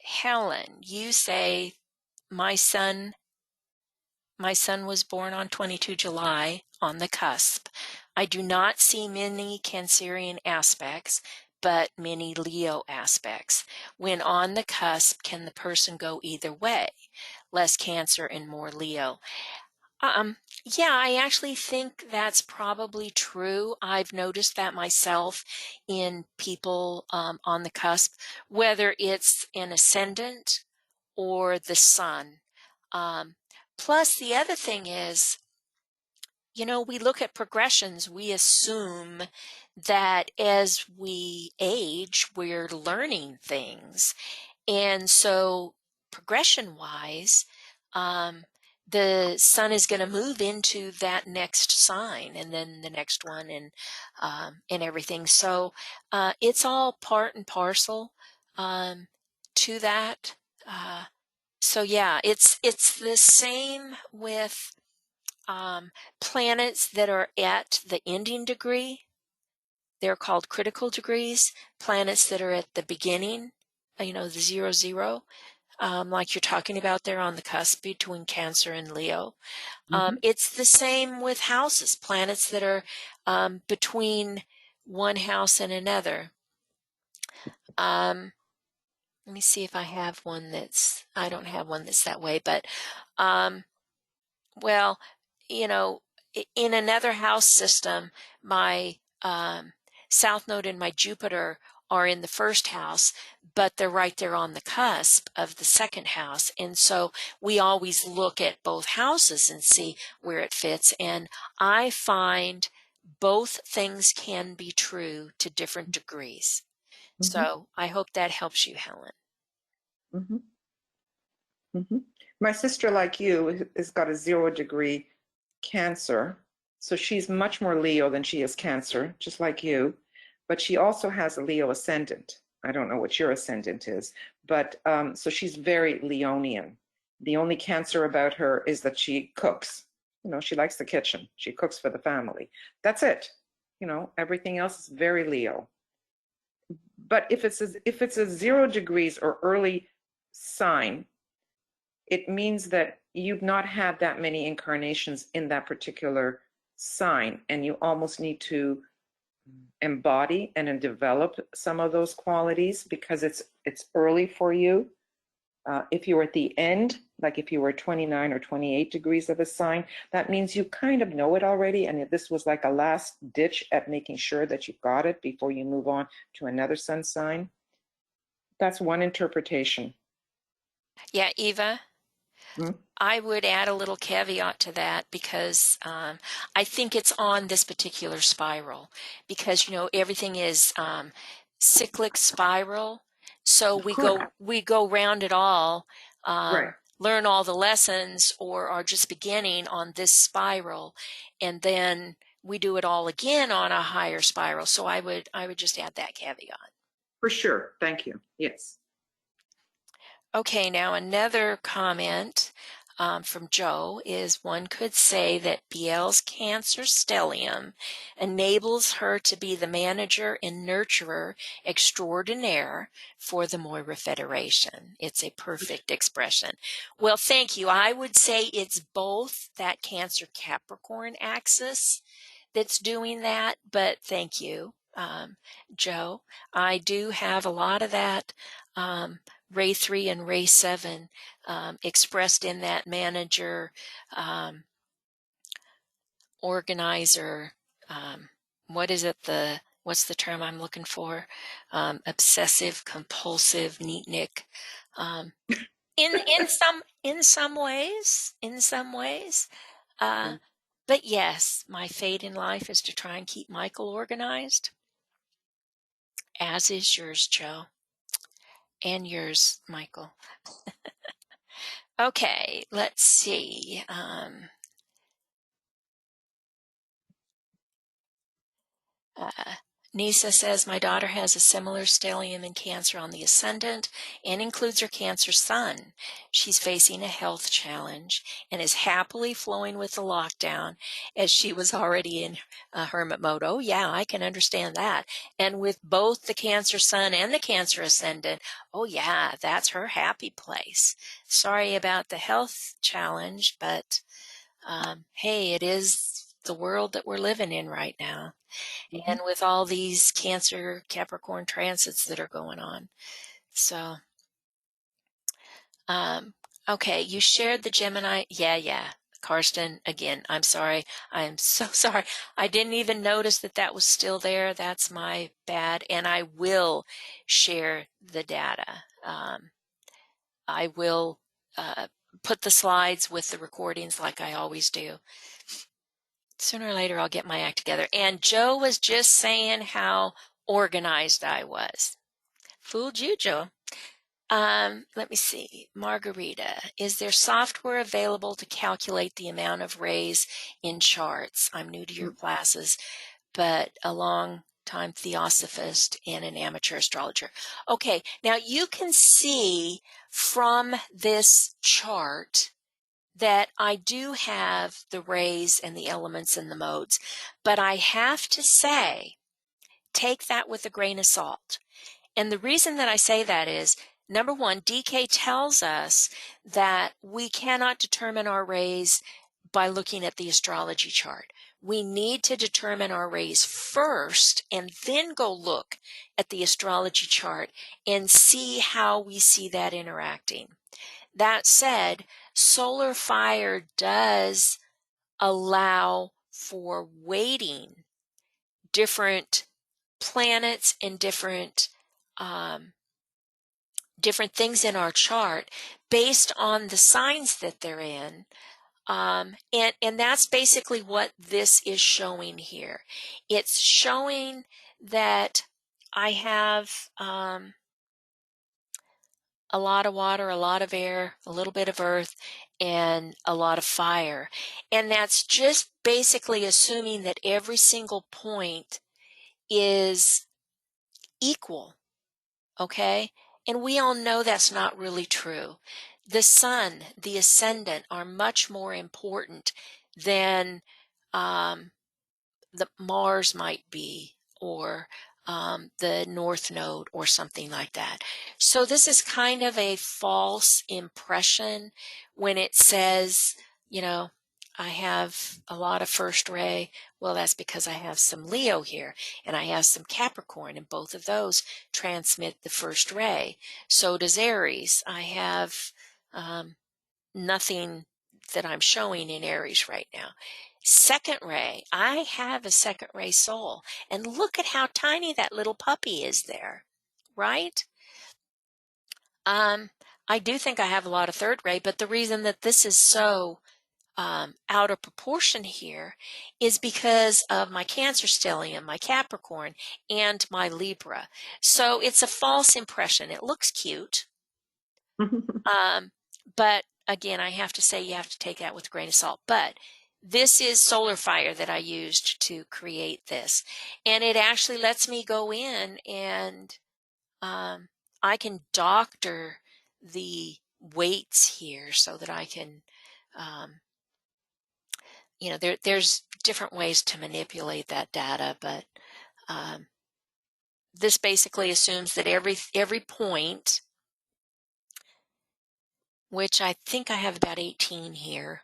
Helen, you say my son was born on 22 July on the cusp. I do not see many Cancerian aspects, but many Leo aspects. When on the cusp, can the person go either way? Less Cancer and more Leo. Yeah, I actually think that's probably true. I've noticed that myself in people on the cusp, whether it's an ascendant or the sun. Plus, the other thing is, we look at progressions, we assume that as we age, we're learning things. And so progression-wise, the sun is going to move into that next sign and then the next one and everything. So it's all part and parcel to that. So yeah, it's the same with planets that are at the ending degree. They're called critical degrees. Planets that are at the beginning, the 0, like you're talking about there on the cusp between Cancer and Leo. It's the same with houses, planets that are between one house and another. Let me see if I have one I don't have one that's that way, but well, in another house system, my South Node and my Jupiter are in the first house, but they're right there on the cusp of the second house. And so we always look at both houses and see where it fits. And I find both things can be true to different degrees. So I hope that helps you, Helen. My sister, like you, has got a 0 degree Cancer. So she's much more Leo than she is Cancer, just like you. But she also has a Leo ascendant. I don't know what your ascendant is, but so she's very Leonian. The only Cancer about her is that she cooks. She likes the kitchen. She cooks for the family. That's it. Everything else is very Leo. But if it's a 0 degrees or early sign, it means that you've not had that many incarnations in that particular sign, and you almost need to embody and develop some of those qualities because it's early for you. If you were at the end, like if you were 29 or 28 degrees of a sign, that means you kind of know it already, and if this was like a last ditch at making sure that you got it before you move on to another sun sign. That's one interpretation. Yeah, Eva, I would add a little caveat to that because I think it's on this particular spiral because, everything is cyclic spiral. So we go round it all, Right. learn all the lessons or are just beginning on this spiral. And then we do it all again on a higher spiral. So I would just add that caveat. For sure. Thank you. Yes. Okay, now another comment from Joe is one could say that Biel's Cancer stellium enables her to be the manager and nurturer extraordinaire for the Moira Federation. It's a perfect expression. Well, thank you. I would say it's both that Cancer-Capricorn axis that's doing that, but thank you, Joe. I do have a lot of that Ray 3 and Ray 7 expressed in that manager, organizer, what's the term I'm looking for? Obsessive, compulsive, neatnik. In some ways, But yes, my fate in life is to try and keep Michael organized, as is yours, Joe, and yours, Michael. Okay, let's see. Nisa says, my daughter has a similar stellium in Cancer on the ascendant and includes her Cancer sun. She's facing a health challenge and is happily flowing with the lockdown as she was already in hermit mode. Oh yeah, I can understand that. And with both the Cancer sun and the Cancer ascendant, oh yeah, that's her happy place. Sorry about the health challenge, but hey, it is the world that we're living in right now. And with all these Cancer-Capricorn transits that are going on. So, okay, you shared the Gemini. Yeah. Karsten, again, I'm sorry. I'm so sorry. I didn't even notice that that was still there. That's my bad. And I will share the data. I will put the slides with the recordings like I always do. Sooner or later, I'll get my act together. And Joe was just saying how organized I was. Fooled you, Joe. Let me see. Margarita, is there software available to calculate the amount of rays in charts? I'm new to your classes, but a long time theosophist and an amateur astrologer. Okay, now you can see from this chart that I do have the rays and the elements and the modes, but I have to say, take that with a grain of salt. And the reason that I say that is, number one, DK tells us that we cannot determine our rays by looking at the astrology chart. We need to determine our rays first and then go look at the astrology chart and see how we see that interacting. That said, solar fire does allow for weighting different planets and different things in our chart based on the signs that they're in. And that's basically what this is showing here. It's showing that I have a lot of water, a lot of air, a little bit of earth, and a lot of fire. And that's just basically assuming that every single point is equal, okay? And we all know that's not really true. The sun, the ascendant, are much more important than the Mars might be, or the North Node or something like that. So this is kind of a false impression when it says, you know, I have a lot of first ray. Well, that's because I have some Leo here and I have some Capricorn, and both of those transmit the first ray. So does Aries. I have nothing that I'm showing in Aries right now. Second ray, I have a second ray soul, and look at how tiny that little puppy is there, right? I do think I have a lot of third ray, but the reason that this is so out of proportion here is because of my Cancer stellium, my Capricorn, and my Libra. So it's a false impression. It looks cute, but again, I have to say you have to take that with a grain of salt. But this is solar fire that I used to create this. And it actually lets me go in and I can doctor the weights here so that I can, there's different ways to manipulate that data, but this basically assumes that every point, which I think I have about 18 here,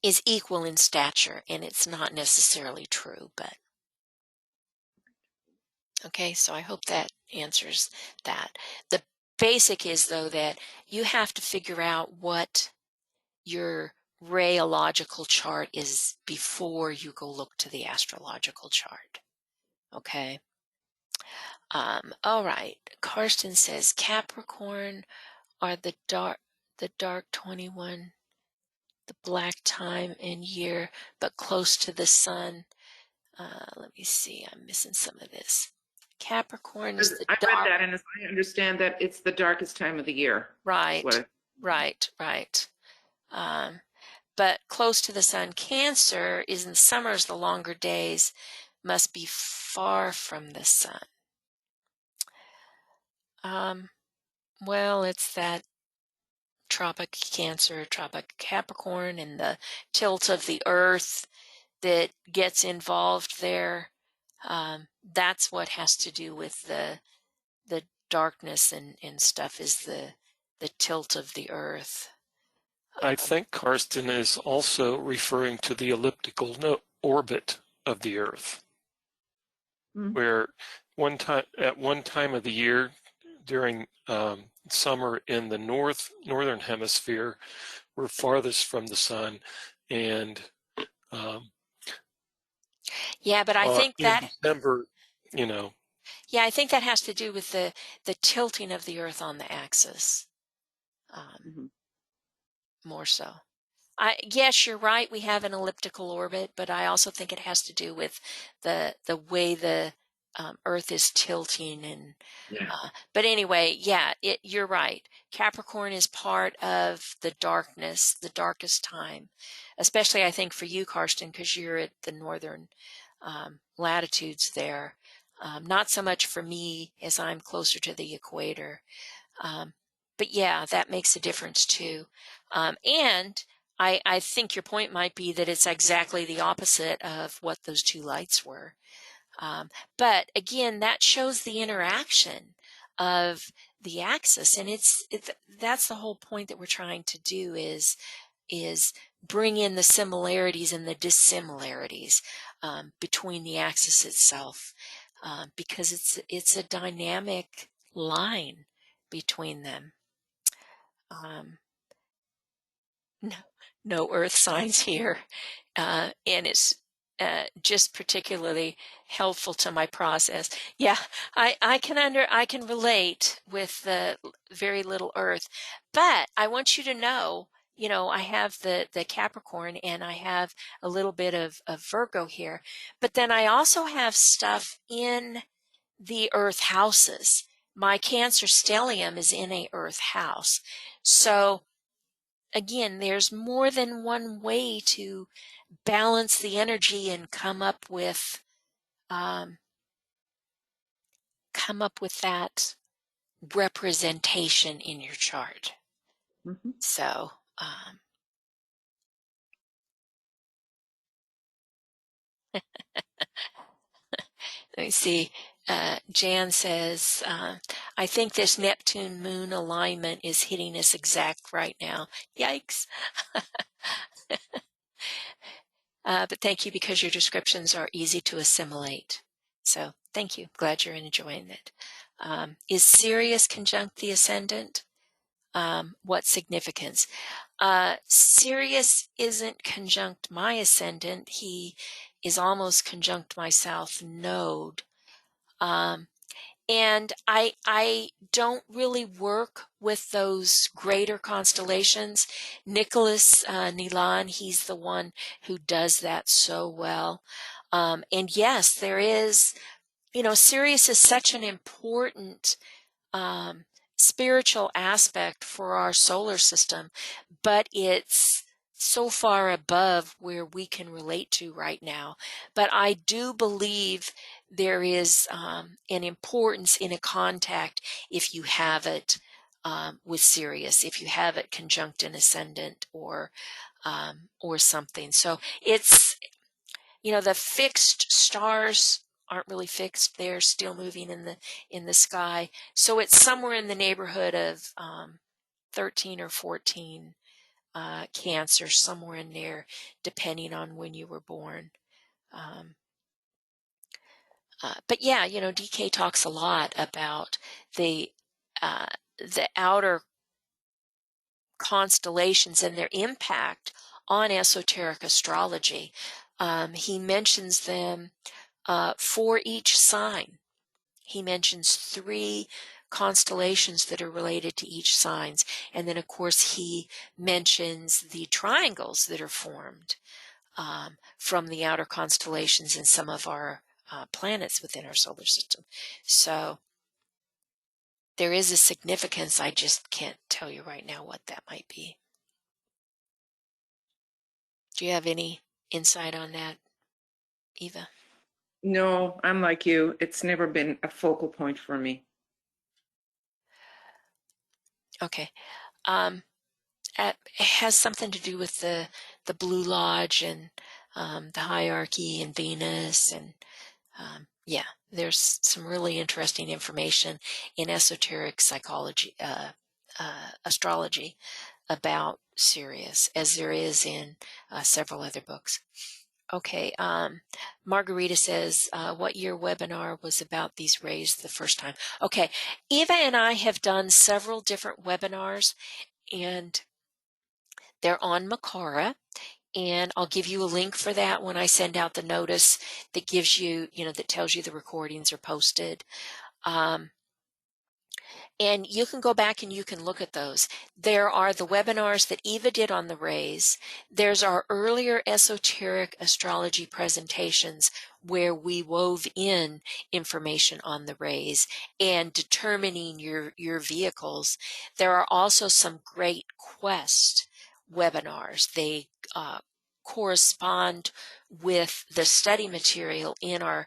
is equal in stature, and it's not necessarily true, but okay, so I hope that answers that. The basic is, though, that you have to figure out what your rayological chart is before you go look to the astrological chart. Okay. All right. Karsten says Capricorn are the dark 21 the black time and year, but close to the sun. Let me see, I'm missing some of this. Capricorn is the I read dark. that, and as I understand that it's the darkest time of the year. Right, right. But close to the sun. Cancer is in the summers, the longer days must be far from the sun. Well, it's that Tropic Cancer, Tropic Capricorn, and the tilt of the earth that gets involved there. That's what has to do with the darkness and stuff, is the tilt of the earth. I think Karsten is also referring to the elliptical orbit of the Earth, where at one time of the year during summer in the northern hemisphere, we're farthest from the sun, and yeah, but I think in December, yeah, I think that has to do with the tilting of the Earth on the axis, more so. Yes, you're right. We have an elliptical orbit, but I also think it has to do with the way the Earth is tilting, and but anyway, yeah, you're right. Capricorn is part of the darkness, the darkest time, especially I think for you, Karsten, because you're at the northern latitudes there. Not so much for me, as I'm closer to the equator. But yeah, that makes a difference too. And I think your point might be that it's exactly the opposite of what those two lights were. But again, that shows the interaction of the axis, and that's the whole point that we're trying to do, is bring in the similarities and the dissimilarities between the axis itself, because it's a dynamic line between them. No earth signs here, and it's just particularly helpful to my process. Yeah, I can relate with the very little earth, but I want you to know, I have the Capricorn, and I have a little bit of Virgo here, but then I also have stuff in the earth houses. My Cancer stellium is in a earth house. So again, there's more than one way to balance the energy and come up with that representation in your chart. So let me see. Jan says, I think this Neptune moon alignment is hitting us exact right now. Yikes. But thank you, because your descriptions are easy to assimilate. So thank you. Glad you're enjoying it. Is Sirius conjunct the ascendant? What significance? Sirius isn't conjunct my ascendant. He is almost conjunct my south node. And I don't really work with those greater constellations. Nicholas Nilan, he's the one who does that so well. And yes, there is, Sirius is such an important spiritual aspect for our solar system, but it's so far above where we can relate to right now. But I do believe there is an importance in a contact if you have it with Sirius, if you have it conjunct an ascendant or something. So it's, the fixed stars aren't really fixed. They're still moving in the sky. So it's somewhere in the neighborhood of 13 or 14 Cancer, somewhere in there, depending on when you were born. But yeah, DK talks a lot about the outer constellations and their impact on esoteric astrology. He mentions them for each sign. He mentions 3 constellations that are related to each signs. And then, of course, he mentions the triangles that are formed from the outer constellations in some of our planets within our solar system. So there is a significance. I just can't tell you right now what that might be. Do you have any insight on that, Eva? No, I'm like you. It's never been a focal point for me. Okay. It has something to do with the Blue Lodge and the hierarchy and Venus, and yeah, there's some really interesting information in esoteric psychology, astrology about Sirius, as there is in several other books. Okay, Margarita says, what year webinar was about these rays the first time? Okay, Eva and I have done several different webinars, and they're on Makara, and I'll give you a link for that when I send out the notice that gives you, that tells you the recordings are posted. And you can go back and you can look at those. There are the webinars that Eva did on the rays. There's our earlier esoteric astrology presentations where we wove in information on the rays and determining your vehicles. There are also some great quest webinars. They correspond with the study material in our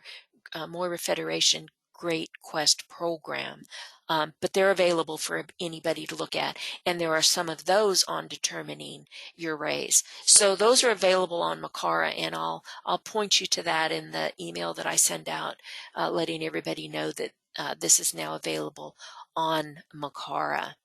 Moira Federation Great Quest program. But they're available for anybody to look at. And there are some of those on determining your rays. So those are available on Makara, and I'll point you to that in the email that I send out, letting everybody know that this is now available on Makara.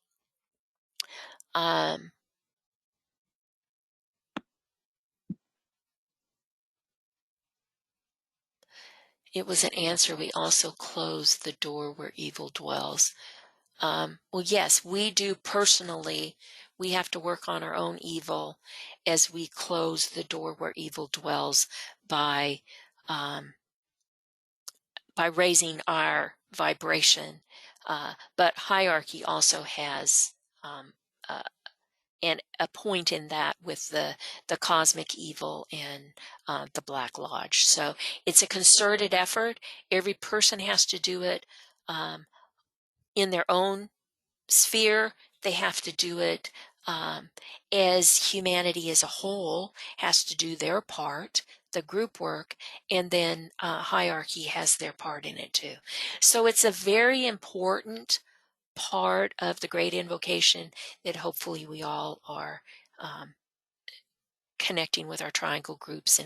It was an answer. We also close the door where evil dwells. Well, yes, we do personally. We have to work on our own evil as we close the door where evil dwells by raising our vibration. But hierarchy also has and a point in that with the cosmic evil and the Black Lodge. So it's a concerted effort. Every person has to do it in their own sphere. They have to do it as humanity as a whole has to do their part, the group work, and then hierarchy has their part in it too. So it's a very important part of the great invocation that hopefully we all are connecting with our triangle groups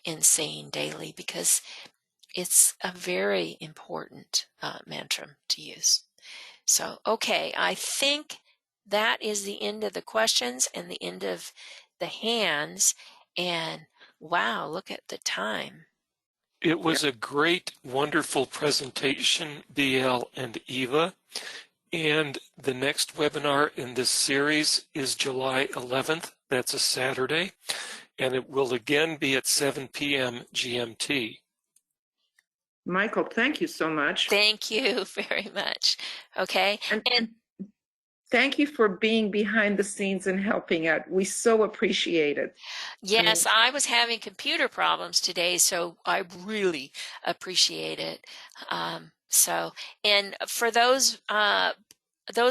and saying daily, because it's a very important mantra to use. So, okay, I think that is the end of the questions and the end of the hands. And wow, look at the time. It was a great, wonderful presentation, BL and Eva. And the next webinar in this series is July 11th. That's a Saturday. And it will again be at 7 p.m. GMT. Michael, thank you so much. Thank you very much. Okay. And thank you for being behind the scenes and helping out. We so appreciate it. Yes, I was having computer problems today, so I really appreciate it. And for those of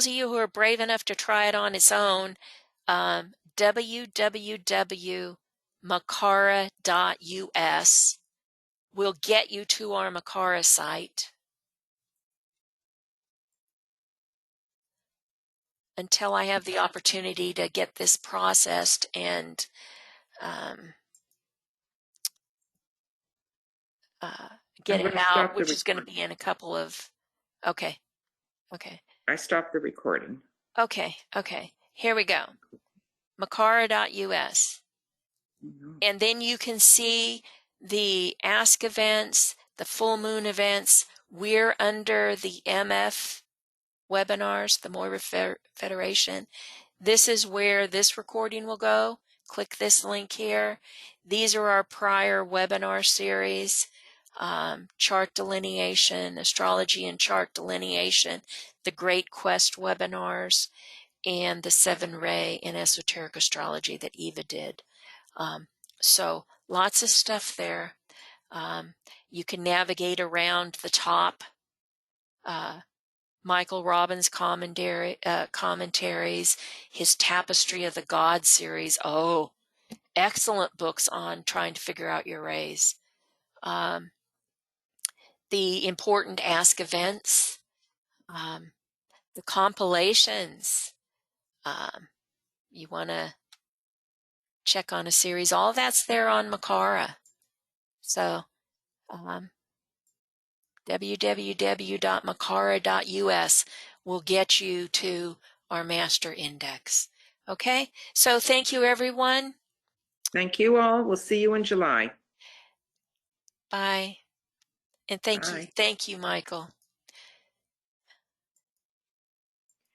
you who are brave enough to try it on its own, www.makara.us will get you to our Makara site. Until I have the opportunity to get this processed and get it out, which is going to be in a couple of, okay. I stopped the recording. Okay, here we go. Makara.us. And then you can see the Ask events, the full moon events. We're under the MF webinars, the Moira Federation. This is where this recording will go. Click this link here. These are our prior webinar series. chart delineation, astrology and chart delineation, the Great Quest webinars, and the 7-ray in esoteric astrology that Eva did. So lots of stuff there. You can navigate around the top. Michael Robbins' commentaries, his Tapestry of the Gods series. Oh, excellent books on trying to figure out your rays. The important Ask events, the compilations. You want to check on a series. All that's there on Makara. So www.makara.us will get you to our master index. Okay, so thank you, everyone. Thank you all. We'll see you in July. Bye. And thank you, Michael.